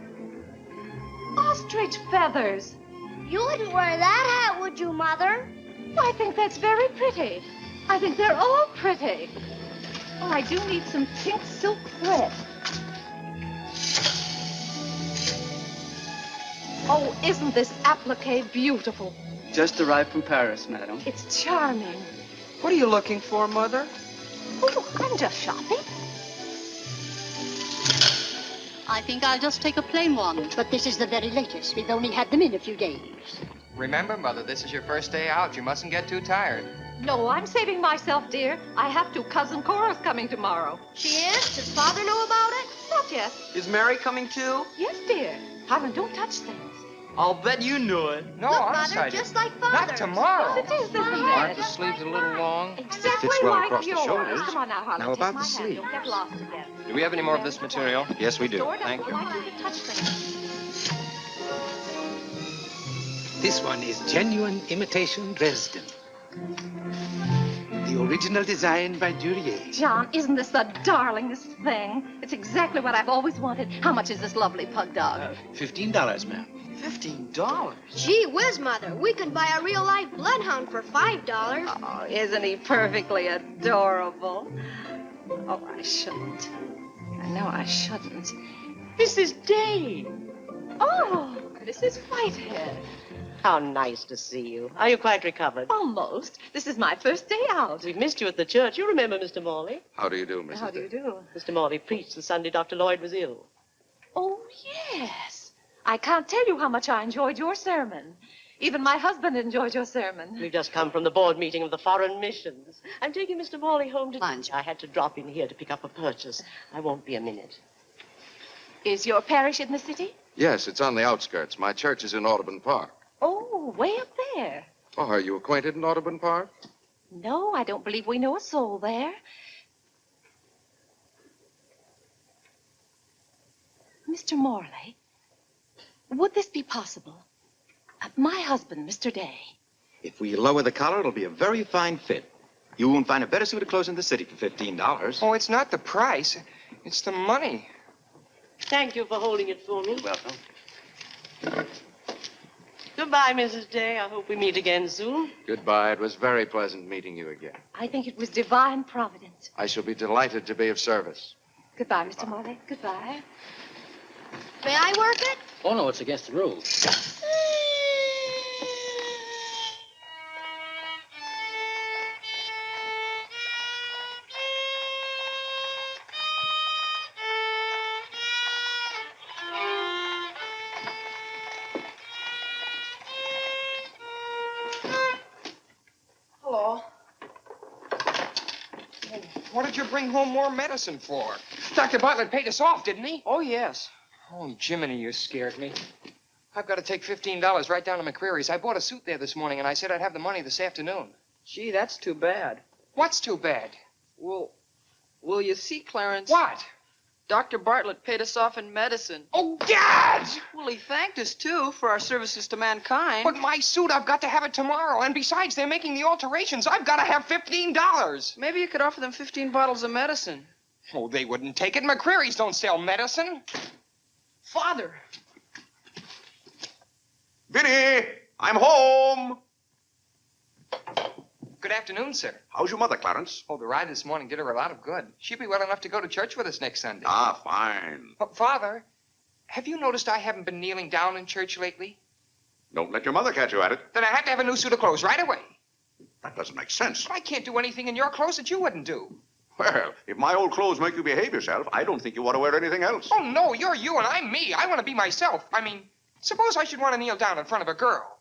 E: Ostrich feathers.
I: You wouldn't wear that hat, would you, Mother?
E: I think that's very pretty. I think they're all pretty. Oh, I do need some pink silk thread. Oh, isn't this applique beautiful?
M: Just arrived from Paris, madam.
E: It's charming.
H: What are you looking for, Mother?
E: Oh, I'm just shopping.
S: I think I'll just take a plain one. But this is the very latest. We've only had them in a few days.
C: Remember, Mother, this is your first day out. You mustn't get too tired.
E: No, I'm saving myself, dear. I have to. Cousin Cora's coming tomorrow.
I: She is? Does Father know about it?
E: Not yet.
H: Is Mary coming too?
E: Yes, dear. Holland, don't touch things.
H: I'll bet you knew it.
C: No,
I: Look,
C: I'm
I: Mother,
C: excited.
I: just like Father.
C: Not tomorrow.
E: Yes, it is, isn't
C: Aren't
E: it?
C: the sleeves a little long?
E: Exactly
C: fits well
E: like
C: across the
E: yours.
C: shoulders.
E: Come on now, Holland.
C: Now
E: take
C: about
E: my
C: the
E: hand.
C: sleeve.
E: Don't get lost again.
C: Do we have any more of this material? Yes, we do.
E: Store doesn't
C: Thank you.
E: like you to touch things.
R: This one is genuine imitation Dresden. The original design by Duryea.
E: John, isn't this the darlingest thing? It's exactly what I've always wanted. How much is this lovely pug dog?
R: $15, ma'am.
H: $15?
I: Gee whiz, Mother. We can buy a real-life bloodhound for $5.
E: Oh, isn't he perfectly adorable? Oh, I shouldn't. I know I shouldn't.
F: Mrs. Day.
E: Oh, Mrs. Whitehead.
F: How nice to see you. Are you quite recovered?
E: Almost. This is my first day out.
F: We've missed you at the church. You remember Mr. Morley?
O: How do you do, Mrs.
E: How do you do?
F: Mr. Morley preached the Sunday Dr. Lloyd was ill.
E: Oh, yes. I can't tell you how much I enjoyed your sermon. Even my husband enjoyed your sermon.
F: We've just come from the board meeting of the foreign missions. I'm taking Mr. Morley home to lunch. I had to drop in here to pick up a purchase. I won't be a minute.
E: Is your parish in the city?
O: Yes, it's on the outskirts. My church is in Audubon Park.
E: Oh, way up there.
O: Oh, are you acquainted in Audubon Park?
E: No, I don't believe we know a soul there. Mr. Morley, would this be possible? My husband, Mr. Day.
T: If we lower the collar, it'll be a very fine fit. You won't find a better suit of clothes in the city for $15.
C: Oh, it's not the price. It's the money.
F: Thank you for holding it for me.
T: You're welcome.
F: Goodbye, Mrs. Day. I hope we meet again soon.
O: Goodbye. It was very pleasant meeting you again.
E: I think it was divine providence.
O: I shall be delighted to be of service.
E: Goodbye, Mr. Morley. Goodbye.
I: May I work it?
Q: Oh, no, it's against the rules.
H: Hello.
C: What did you bring home more medicine for? Dr. Bartlett paid us off, didn't he?
H: Oh, yes.
C: Oh, Jiminy, you scared me. I've got to take $15 right down to McCreary's. I bought a suit there this morning, and I said I'd have the money this afternoon.
H: Gee, that's too bad.
C: What's too bad?
H: Well, you see, Clarence...
C: What?
H: Dr. Bartlett paid us off in medicine.
C: Oh, Gad!
H: Well, he thanked us, too, for our services to mankind.
C: But my suit, I've got to have it tomorrow. And besides, they're making the alterations. I've got to have $15.
H: Maybe you could offer them 15 bottles of medicine.
C: Oh, they wouldn't take it. McCreary's don't sell medicine.
H: Father.
D: Vinny, I'm home.
C: Good afternoon, sir.
D: How's your mother, Clarence?
C: Oh, the ride this morning did her a lot of good. She'll be well enough to go to church with us next Sunday.
D: Ah, fine.
C: Oh, Father, have you noticed I haven't been kneeling down in church lately?
D: Don't let your mother catch you at it.
C: Then I have to have a new suit of clothes right away.
D: That doesn't make sense.
C: But I can't do anything in your clothes that you wouldn't do.
D: Well, if my old clothes make you behave yourself, I don't think you ought to wear anything else.
C: Oh, no, you're you and I'm me. I want to be myself. I mean, suppose I should want to kneel down in front of a girl.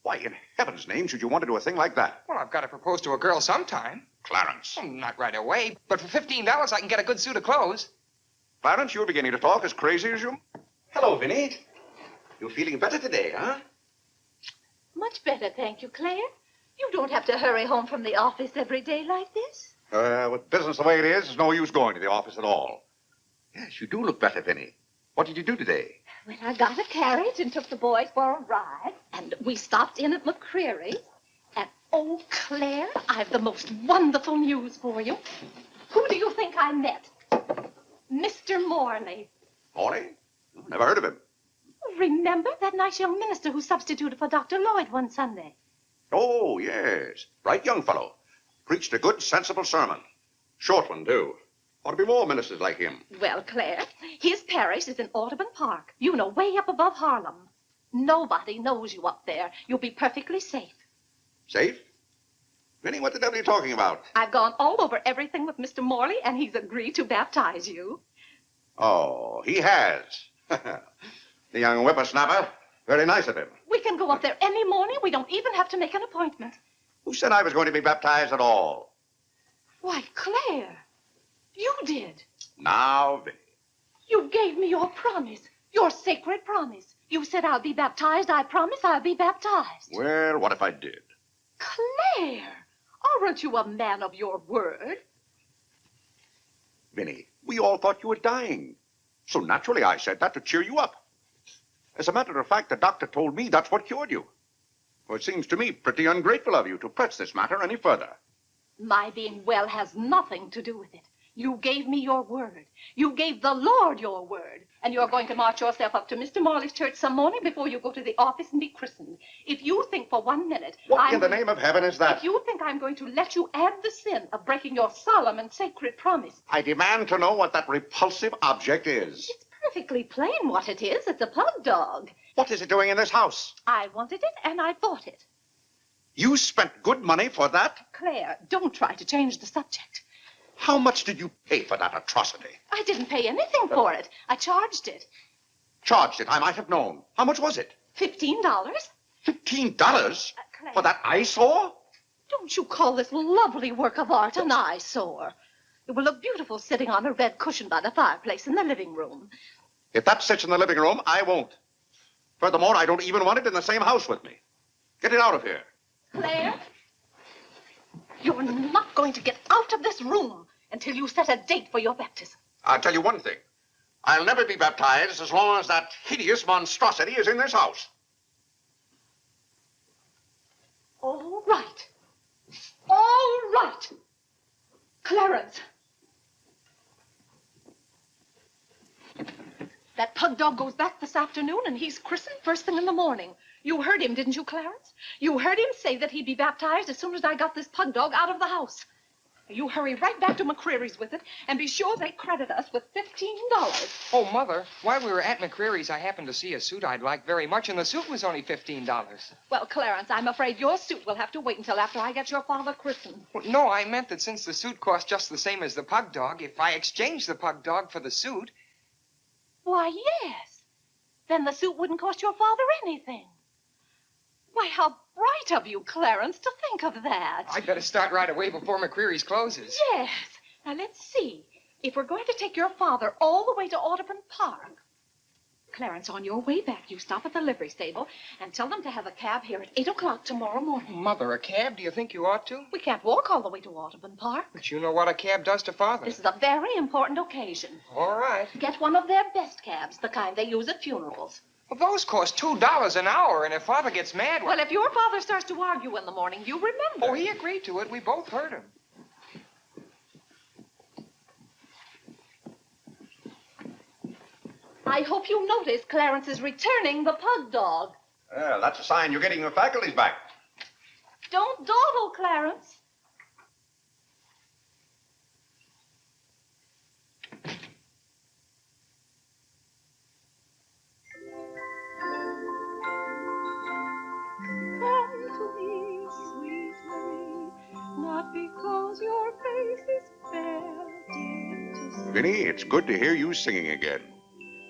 D: Why, in heaven's name, should you want to do a thing like that?
C: Well, I've got to propose to a girl sometime.
D: Clarence.
C: Well, not right away, but for $15 I can get a good suit of clothes.
D: Clarence, you're beginning to talk as crazy as you... Hello, Vinny. You're feeling better today, huh?
E: Much better, thank you, Claire. You don't have to hurry home from the office every day like this.
D: With business the way it is, there's no use going to the office at all. Yes, you do look better, Vinny. What did you do today?
E: Well, I got a carriage and took the boys for a ride, and we stopped in at McCreary's. And, oh, Claire, I've the most wonderful news for you. Who do you think I met? Mr. Morley.
D: Morley? Never heard of him.
E: Remember that nice young minister who substituted for Dr. Lloyd one Sunday?
D: Oh, yes. Bright young fellow. Preached a good, sensible sermon. Short one, too. Ought to be more ministers like him.
E: Well, Claire, his parish is in Audubon Park. You know, way up above Harlem. Nobody knows you up there. You'll be perfectly safe.
D: Safe? Vinny, what the devil are you talking about?
E: I've gone all over everything with Mr. Morley, and he's agreed to baptize you.
D: Oh, he has. The young whippersnapper. Very nice of him.
E: We can go up there any morning. We don't even have to make an appointment.
D: Who said I was going to be baptized at all?
E: Why, Claire, you did.
D: Now, Vinny.
E: You gave me your promise, your sacred promise. You said I'll be baptized. I promise I'll be baptized.
D: Well, what if I did?
E: Claire, aren't you a man of your word?
D: Vinny, we all thought you were dying. So naturally I said that to cheer you up. As a matter of fact, the doctor told me that's what cured you. Well, it seems to me pretty ungrateful of you to press this matter any further.
E: My being well has nothing to do with it. You gave me your word. You gave the Lord your word. And you're going to march yourself up to Mr. Morley's church some morning before you go to the office and be christened. If you think for 1 minute...
D: What in the name of heaven is that?
E: If you think I'm going to let you add the sin of breaking your solemn and sacred promise...
D: I demand to know what that repulsive object is.
E: It's perfectly plain what it is. It's a pug dog.
D: What is it doing in this house?
E: I wanted it and I bought it.
D: You spent good money for that?
E: Claire, don't try to change the subject.
D: How much did you pay for that atrocity?
E: I didn't pay anything for it. I charged it.
D: Charged it? I might have known. How much was it?
E: $15.
D: $15? For that eyesore?
E: Don't you call this lovely work of art an eyesore? It will look beautiful sitting on a red cushion by the fireplace in the living room.
D: If that sits in the living room, I won't. Furthermore, I don't even want it in the same house with me. Get it out of here.
E: Claire, you're not going to get out of this room until you set a date for your baptism.
D: I'll tell you one thing. I'll never be baptized as long as that hideous monstrosity is in this house.
E: All right. All right. Clarence. That pug dog goes back this afternoon, and he's christened first thing in the morning. You heard him, didn't you, Clarence? You heard him say that he'd be baptized as soon as I got this pug dog out of the house. You hurry right back to McCreary's with it, and be sure they credit us with $15.
C: Oh, Mother, while we were at McCreary's, I happened to see a suit I'd like very much, and the suit was only $15.
E: Well, Clarence, I'm afraid your suit will have to wait until after I get your father christened.
C: Well, no, I meant that since the suit cost just the same as the pug dog, if I exchanged the pug dog for the suit...
E: Why, yes. Then the suit wouldn't cost your father anything. Why, how bright of you, Clarence, to think of that.
C: I'd better start right away before McCreary's closes.
E: Yes. Now, let's see. If we're going to take your father all the way to Audubon Park... Clarence, on your way back, you stop at the livery stable and tell them to have a cab here at 8 o'clock tomorrow morning.
C: Mother, a cab? Do you think you ought to?
E: We can't walk all the way to Audubon Park.
C: But you know what a cab does to Father.
E: This is a very important occasion.
C: All right.
E: Get one of their best cabs, the kind they use at funerals.
C: Well, those cost $2 an hour, and if Father gets mad...
E: Well, if your father starts to argue in the morning, you remember.
C: Oh, he agreed to it. We both heard him.
E: I hope you notice Clarence is returning the pug dog.
D: Well, that's a sign you're getting your faculties back.
E: Don't dawdle, Clarence.
N: Come to me, sweet Marie, not because your face is fair, dear to see.
D: Vinny, it's good to hear you singing again.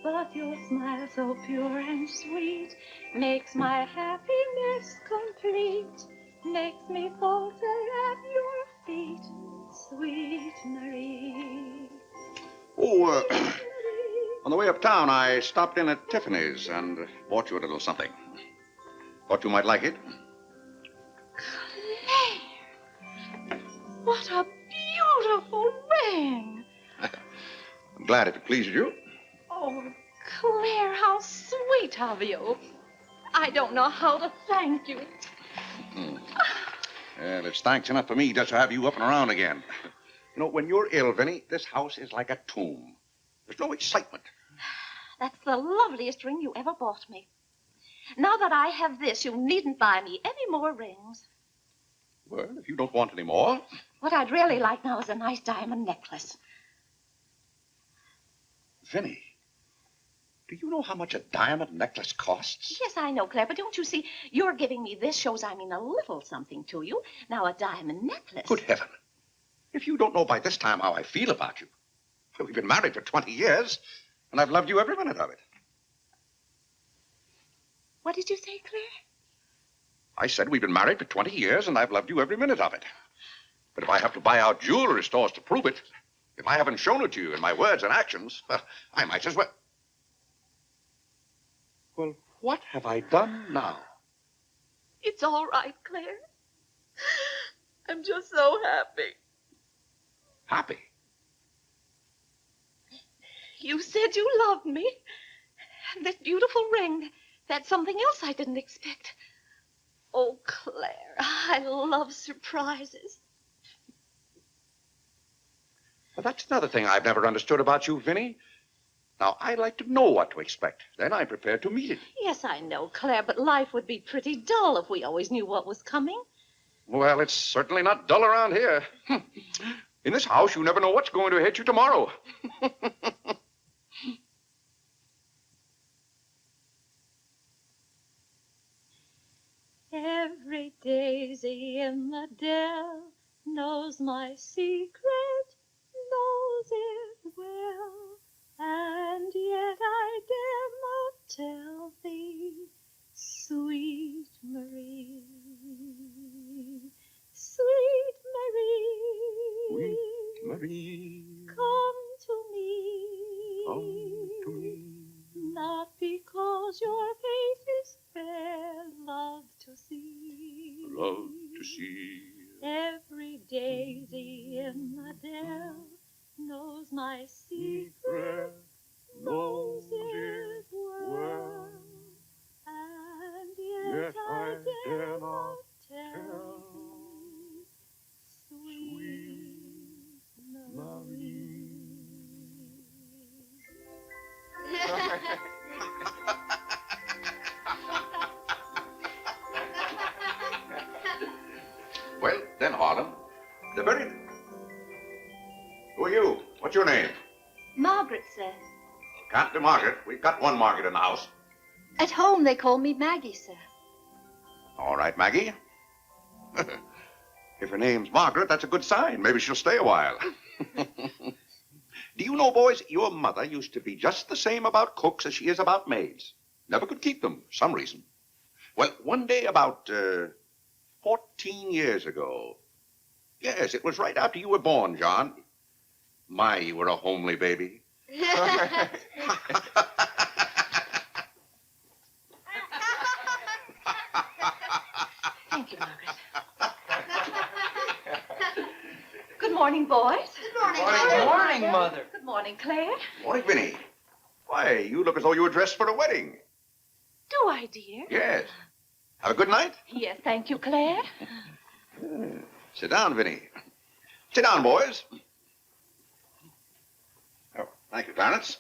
N: But your smile so pure and sweet makes my happiness complete, makes me falter at your feet, sweet Marie.
D: Oh, on the way uptown, I stopped in at Tiffany's and bought you a little something. Thought you might like it.
N: Claire! What a beautiful ring!
D: I'm glad if it pleases you.
E: Oh, Claire, how sweet of you. I don't know how to thank you.
D: Well, it's thanks enough for me just to have you up and around again. You know, when you're ill, Vinny, this house is like a tomb. There's no excitement.
E: That's the loveliest ring you ever bought me. Now that I have this, you needn't buy me any more rings.
D: Well, if you don't want any more...
E: What I'd really like now is a nice diamond necklace.
D: Vinny, do you know how much a diamond necklace costs?
E: Yes, I know, Claire, but don't you see, your giving me this shows I mean a little something to you. Now, a diamond necklace.
D: Good heaven. If you don't know by this time how I feel about you. We've been married for 20 years, and I've loved you every minute of it.
E: What did you say, Claire?
D: I said we've been married for 20 years, and I've loved you every minute of it. But if I have to buy out jewelry stores to prove it, if I haven't shown it to you in my words and actions, well, I might as well... Well, what have I done now?
N: It's all right, Claire. I'm just so happy.
D: Happy?
E: You said you loved me. And this beautiful ring, that's something else I didn't expect. Oh, Claire, I love surprises.
D: Well, that's another thing I've never understood about you, Vinny. Now, I like to know what to expect. Then I'm prepared to meet it.
E: Yes, I know, Claire, but life would be pretty dull if we always knew what was coming.
D: Well, it's certainly not dull around here. In this house, you never know what's going to hit you tomorrow.
N: Every daisy in the dell knows my secret, knows it well, and yet I dare not tell thee, sweet Marie, sweet Marie,
D: Sweet Marie,
N: come to me, not because your face is fair, love to see.
D: love to see.
N: Every daisy in the dell knows my secret, knows it well, and yet I dare not tell, sweet Marie.
D: Well, then, Harlan, the very... Who are you? What's your name?
K: Margaret, sir.
D: Can't be Margaret. We've got one Margaret in the house.
K: At home, they call me Maggie, sir.
D: All right, Maggie. If her name's Margaret, that's a good sign. Maybe she'll stay a while. Do you know, boys, your mother used to be just the same about cooks as she is about maids. Never could keep them, for some reason. Well, one day about 14 years ago. Yes, it was right after you were born, John. My, you were a homely baby.
E: Thank you, Margaret. Good morning, boys.
I: Good morning,
M: Good morning, Mother.
E: Good morning, Claire.
D: Morning, Vinny. Why, you look as though you were dressed for a wedding.
E: Do I, dear?
D: Yes. Have a good night?
E: Yes, thank you, Claire.
D: Sit down, Vinny. Sit down, boys. Oh, thank you, Clarence.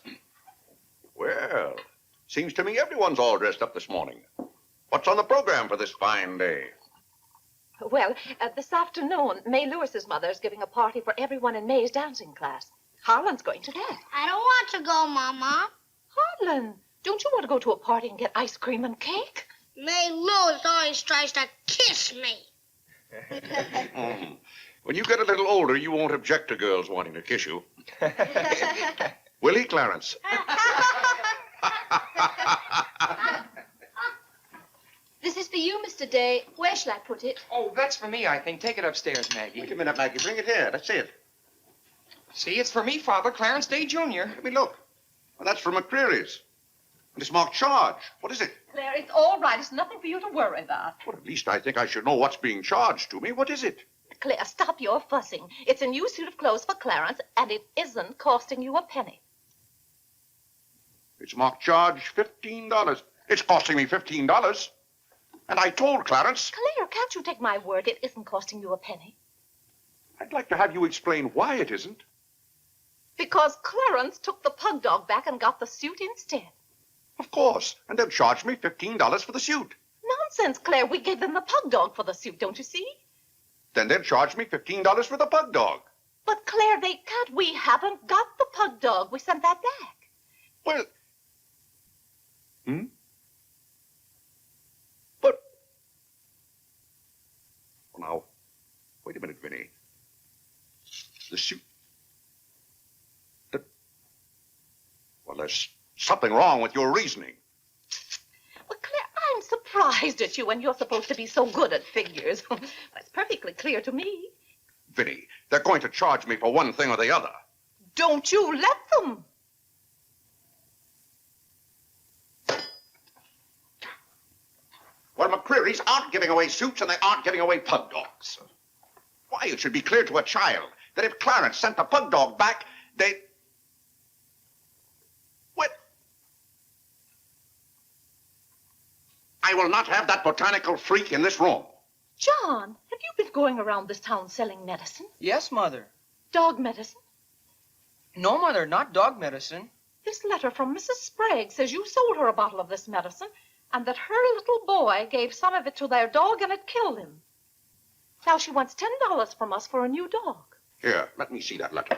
D: Well, seems to me everyone's all dressed up this morning. What's on the program for this fine day?
E: Well, this afternoon, May Lewis's mother is giving a party for everyone in May's dancing class. Harlan's going to that.
I: I don't want to go, Mama.
E: Harlan, don't you want to go to a party and get ice cream and cake?
I: May Lewis always tries to kiss me.
D: When you get a little older, you won't object to girls wanting to kiss you. Will he, Clarence?
K: This is for you, Mr. Day. Where shall I put it?
M: Oh, that's for me, I think. Take it upstairs, Maggie.
D: Wait a minute, Maggie. Bring it here. That's it.
M: See, it's for me, Father, Clarence Day, Jr.
D: Let me look. Well, that's from McCreary's. And it's marked charge. What is it?
E: Claire, it's all right. It's nothing for you to worry about.
D: Well, at least I think I should know what's being charged to me. What is it?
E: Claire, stop your fussing. It's a new suit of clothes for Clarence, and it isn't costing you a penny.
D: It's marked charge $15. It's costing me $15. And I told Clarence...
E: Claire, can't you take my word? It isn't costing you a penny.
D: I'd like to have you explain why it isn't.
E: Because Clarence took the pug dog back and got the suit instead.
D: Of course. And they'll charge me $15 for the suit.
E: Nonsense, Claire. We gave them the pug dog for the suit, don't you see?
D: Then they'll charge me $15 for the pug dog.
E: But, Claire, they can't. We haven't got the pug dog. We sent that back.
D: Well... But... Well, now, wait a minute, Vinny. The suit... Well, there's something wrong with your reasoning.
E: Well, Claire, I'm surprised at you when you're supposed to be so good at figures. That's perfectly clear to me.
D: Vinny, they're going to charge me for one thing or the other.
E: Don't you let them.
D: Well, McCreary's aren't giving away suits and they aren't giving away pug dogs. Why, it should be clear to a child that if Clarence sent the pug dog back, they... What? I will not have that botanical freak in this room.
E: John, have you been going around this town selling medicine?
M: Yes, Mother.
E: Dog medicine?
M: No, Mother, not dog medicine.
E: This letter from Mrs. Sprague says you sold her a bottle of this medicine and that her little boy gave some of it to their dog and it killed him. Now she wants $10 from us for a new dog.
D: Here, let me see that letter.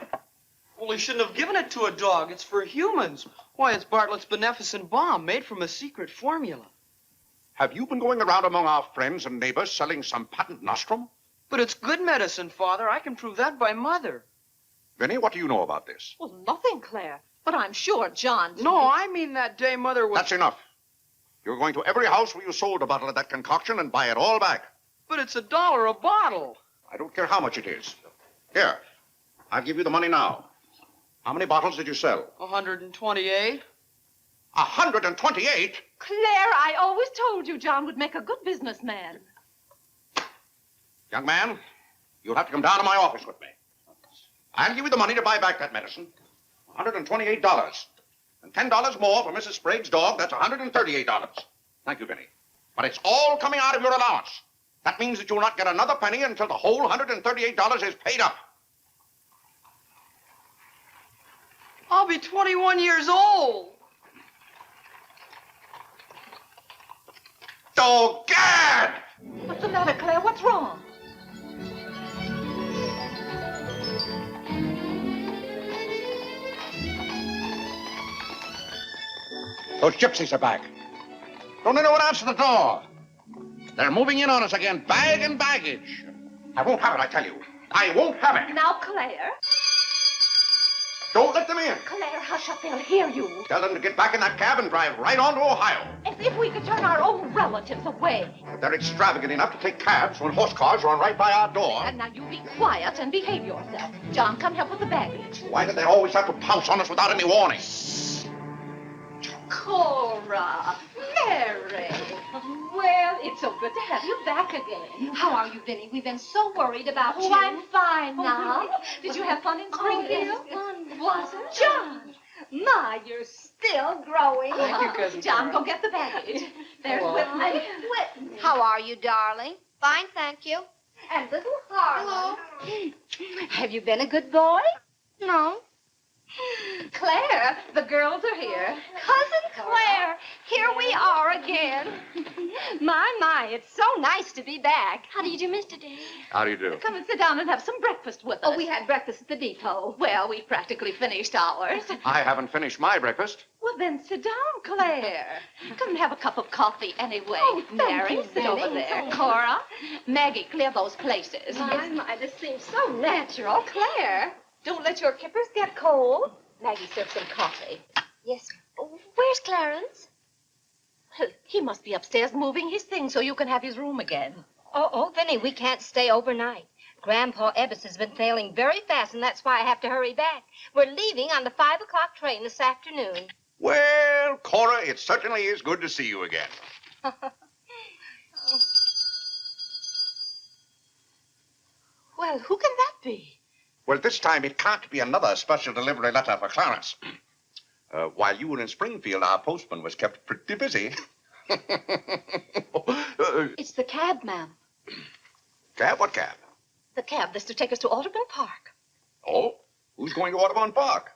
M: Well, he shouldn't have given it to a dog. It's for humans. Why, it's Bartlett's beneficent balm made from a secret formula.
D: Have you been going around among our friends and neighbors selling some patent nostrum?
M: But it's good medicine, Father. I can prove that by Mother.
D: Vinny, what do you know about this?
E: Well, nothing, Claire. But I'm sure John didn't.
M: No, I mean that day Mother was...
D: That's enough. You're going to every house where you sold a bottle of that concoction and buy it all back.
M: But it's $1 a bottle.
D: I don't care how much it is. Here, I'll give you the money now. How many bottles did you sell?
M: 128.
D: 128?
E: Claire, I always told you John would make a good businessman.
D: Young man, you'll have to come down to my office with me. I'll give you the money to buy back that medicine. $128. And $10 more for Mrs. Sprague's dog. That's $138. Thank you, Vinny. But it's all coming out of your allowance. That means that you'll not get another penny until the whole $138 is paid up.
M: I'll be 21 years old.
D: Oh, Gad!
E: What's the matter, Claire? What's wrong?
D: Those gypsies are back. Don't anyone answer the door. They're moving in on us again, bag and baggage. I won't have it, I tell you. I won't have it.
E: Now, Claire.
D: Don't let them in.
E: Claire, hush up. They'll hear you.
D: Tell them to get back in that cab and drive right on to Ohio.
E: As if we could turn our own relatives away.
D: But they're extravagant enough to take cabs when horse cars run right by our door.
E: And now you be quiet and behave yourself. John, come help with the baggage.
D: Why do they always have to pounce on us without any warning?
E: Cora, Mary. Well, it's so good to have you back again.
K: How are you, Vinny? We've been so worried about you.
E: Oh, I'm fine now. Did you have fun in Springfield?
K: Yes,
E: Was it? John.
K: My, you're still growing.
M: Thank you, Cousin
E: John,
M: Cora.
E: go get the baggage. There's
M: Hello.
E: Whitney.
I: How are you, darling? Fine, thank you.
K: And little Harlan.
I: Hello.
K: Have you been a good boy?
I: No.
E: Claire, the girls are here.
K: Cousin Claire, here we are again. My, it's so nice to be back.
B: How do you do, Mr. Day?
D: How do you do?
E: Come and sit down and have some breakfast with us.
K: Oh, we had breakfast at the depot.
E: Well, we practically finished ours.
D: I haven't finished my breakfast.
E: Well, then sit down, Claire. Come and have a cup of coffee anyway.
K: Oh, thank
E: Mary,
K: you,
E: sit over
K: Vinny.
E: there. Cora, Maggie, clear those places.
K: My, this seems so natural. Claire, don't let your kippers get cold. Maggie, serve some coffee.
B: Yes. Where's Clarence?
E: Well, he must be upstairs moving his things so you can have his room again.
U: Oh, Vinny, we can't stay overnight. Grandpa Ebbs has been sailing very fast, and that's why I have to hurry back. We're leaving on the 5 o'clock train this afternoon.
D: Well, Cora, it certainly is good to see you again.
E: Well, who can that be?
D: Well, this time it can't be another special delivery letter for Clarence. While you were in Springfield, our postman was kept pretty busy.
E: It's the cab, ma'am.
D: Cab? What cab?
E: The cab that's to take us to Audubon Park.
D: Oh, who's going to Audubon Park?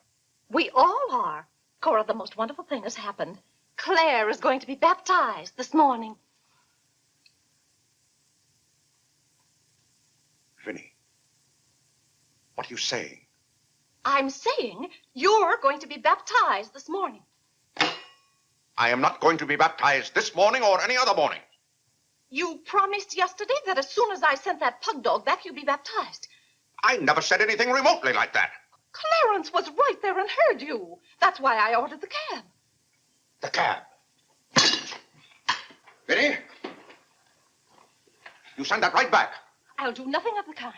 E: We all are. Cora, the most wonderful thing has happened. Claire is going to be baptized this morning.
D: Vinny, what are you saying?
E: I'm saying you're going to be baptized this morning.
D: I am not going to be baptized this morning or any other morning.
E: You promised yesterday that as soon as I sent that pug dog back, you'd be baptized.
D: I never said anything remotely like that.
E: Clarence was right there and heard you. That's why I ordered the cab.
D: The cab. Vinny, you send that right back.
E: I'll do nothing of the kind.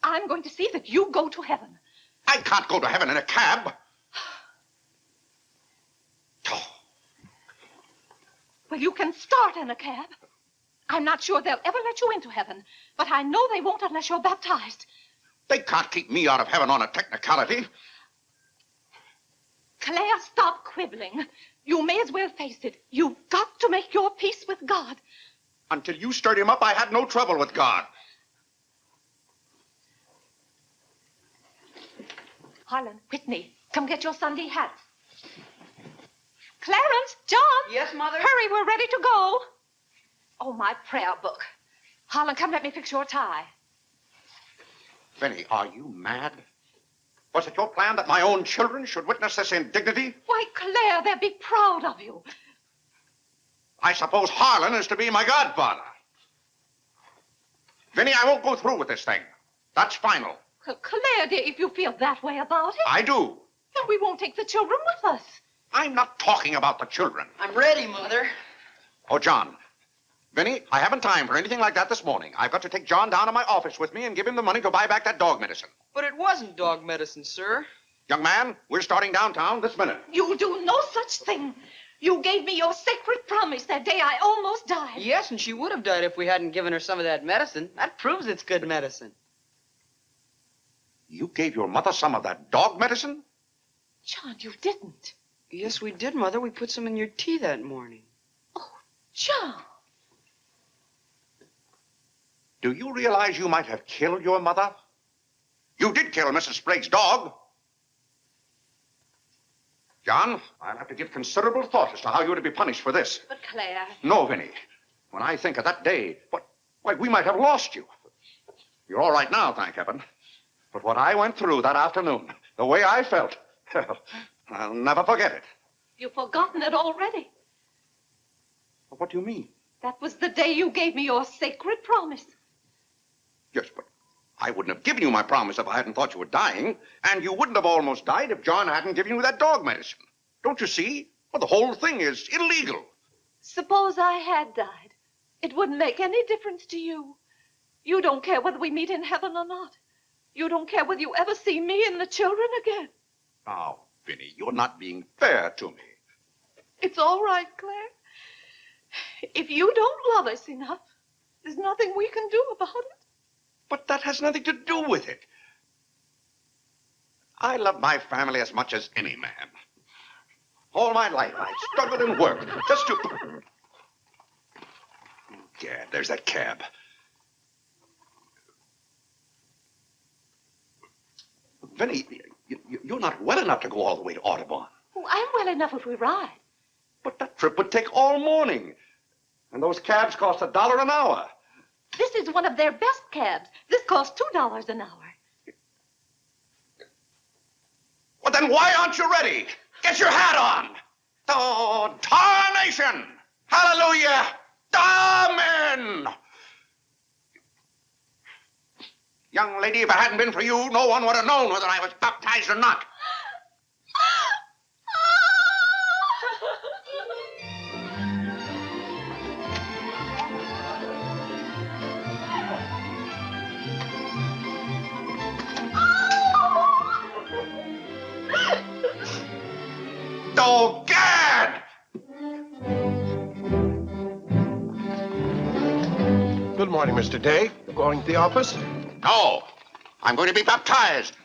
E: I'm going to see that you go to heaven.
D: I can't go to heaven in a cab.
E: Well, you can start in a cab. I'm not sure they'll ever let you into heaven, but I know they won't unless you're baptized.
D: They can't keep me out of heaven on a technicality.
E: Claire, stop quibbling. You may as well face it. You've got to make your peace with God.
D: Until you stirred him up, I had no trouble with God.
E: Harlan, Whitney, come get your Sunday hats. Clarence, John.
H: Yes, Mother?
E: Hurry, we're ready to go. Oh, my prayer book. Harlan, come let me fix your tie.
D: Vinny, are you mad? Was it your plan that my own children should witness this indignity?
E: Why, Claire, they'll be proud of you.
D: I suppose Harlan is to be my godfather. Vinny, I won't go through with this thing. That's final.
E: Well, Claire, dear, if you feel that way about it...
D: I do.
E: Then we won't take the children with us.
D: I'm not talking about the children.
H: I'm ready, Mother.
D: Oh, John. Vinny, I haven't time for anything like that this morning. I've got to take John down to my office with me and give him the money to buy back that dog medicine.
H: But it wasn't dog medicine, sir.
D: Young man, we're starting downtown this minute.
E: You'll do no such thing. You gave me your sacred promise that day I almost died.
H: Yes, and she would have died if we hadn't given her some of that medicine. That proves it's good medicine.
D: You gave your mother some of that dog medicine?
E: John, you didn't.
H: Yes, we did, Mother. We put some in your tea that morning.
E: Oh, John.
D: Do you realize you might have killed your mother? You did kill Mrs. Sprague's dog. John, I'll have to give considerable thought as to how you're to be punished for this.
E: But Claire...
D: No, Vinny. When I think of that day, why, we might have lost you. You're all right now, thank heaven. But what I went through that afternoon, the way I felt, I'll never forget it.
E: You've forgotten it already.
D: What do you mean?
E: That was the day you gave me your sacred promise.
D: Yes, but I wouldn't have given you my promise if I hadn't thought you were dying. And you wouldn't have almost died if John hadn't given you that dog medicine. Don't you see? Well, the whole thing is illegal.
E: Suppose I had died. It wouldn't make any difference to you. You don't care whether we meet in heaven or not. You don't care whether you ever see me and the children again.
D: Now, Vinny, you're not being fair to me.
E: It's all right, Claire. If you don't love us enough, there's nothing we can do about it.
D: But that has nothing to do with it. I love my family as much as any man. All my life, I struggled and worked just to... Gad, there's that cab. Vinny, you're not well enough to go all the way to Audubon.
E: Oh, I'm well enough if we ride.
D: But that trip would take all morning. And those cabs cost $1 an hour.
E: This is one of their best cabs. This costs $2 an hour.
D: Well, then why aren't you ready? Get your hat on. Oh, tarnation! Hallelujah! Amen! Young lady, if it hadn't been for you, no one would have known whether I was baptized or not. Oh, Gad!
R: Good morning, Mr. Day. Going to the office?
D: No. I'm going to be baptized.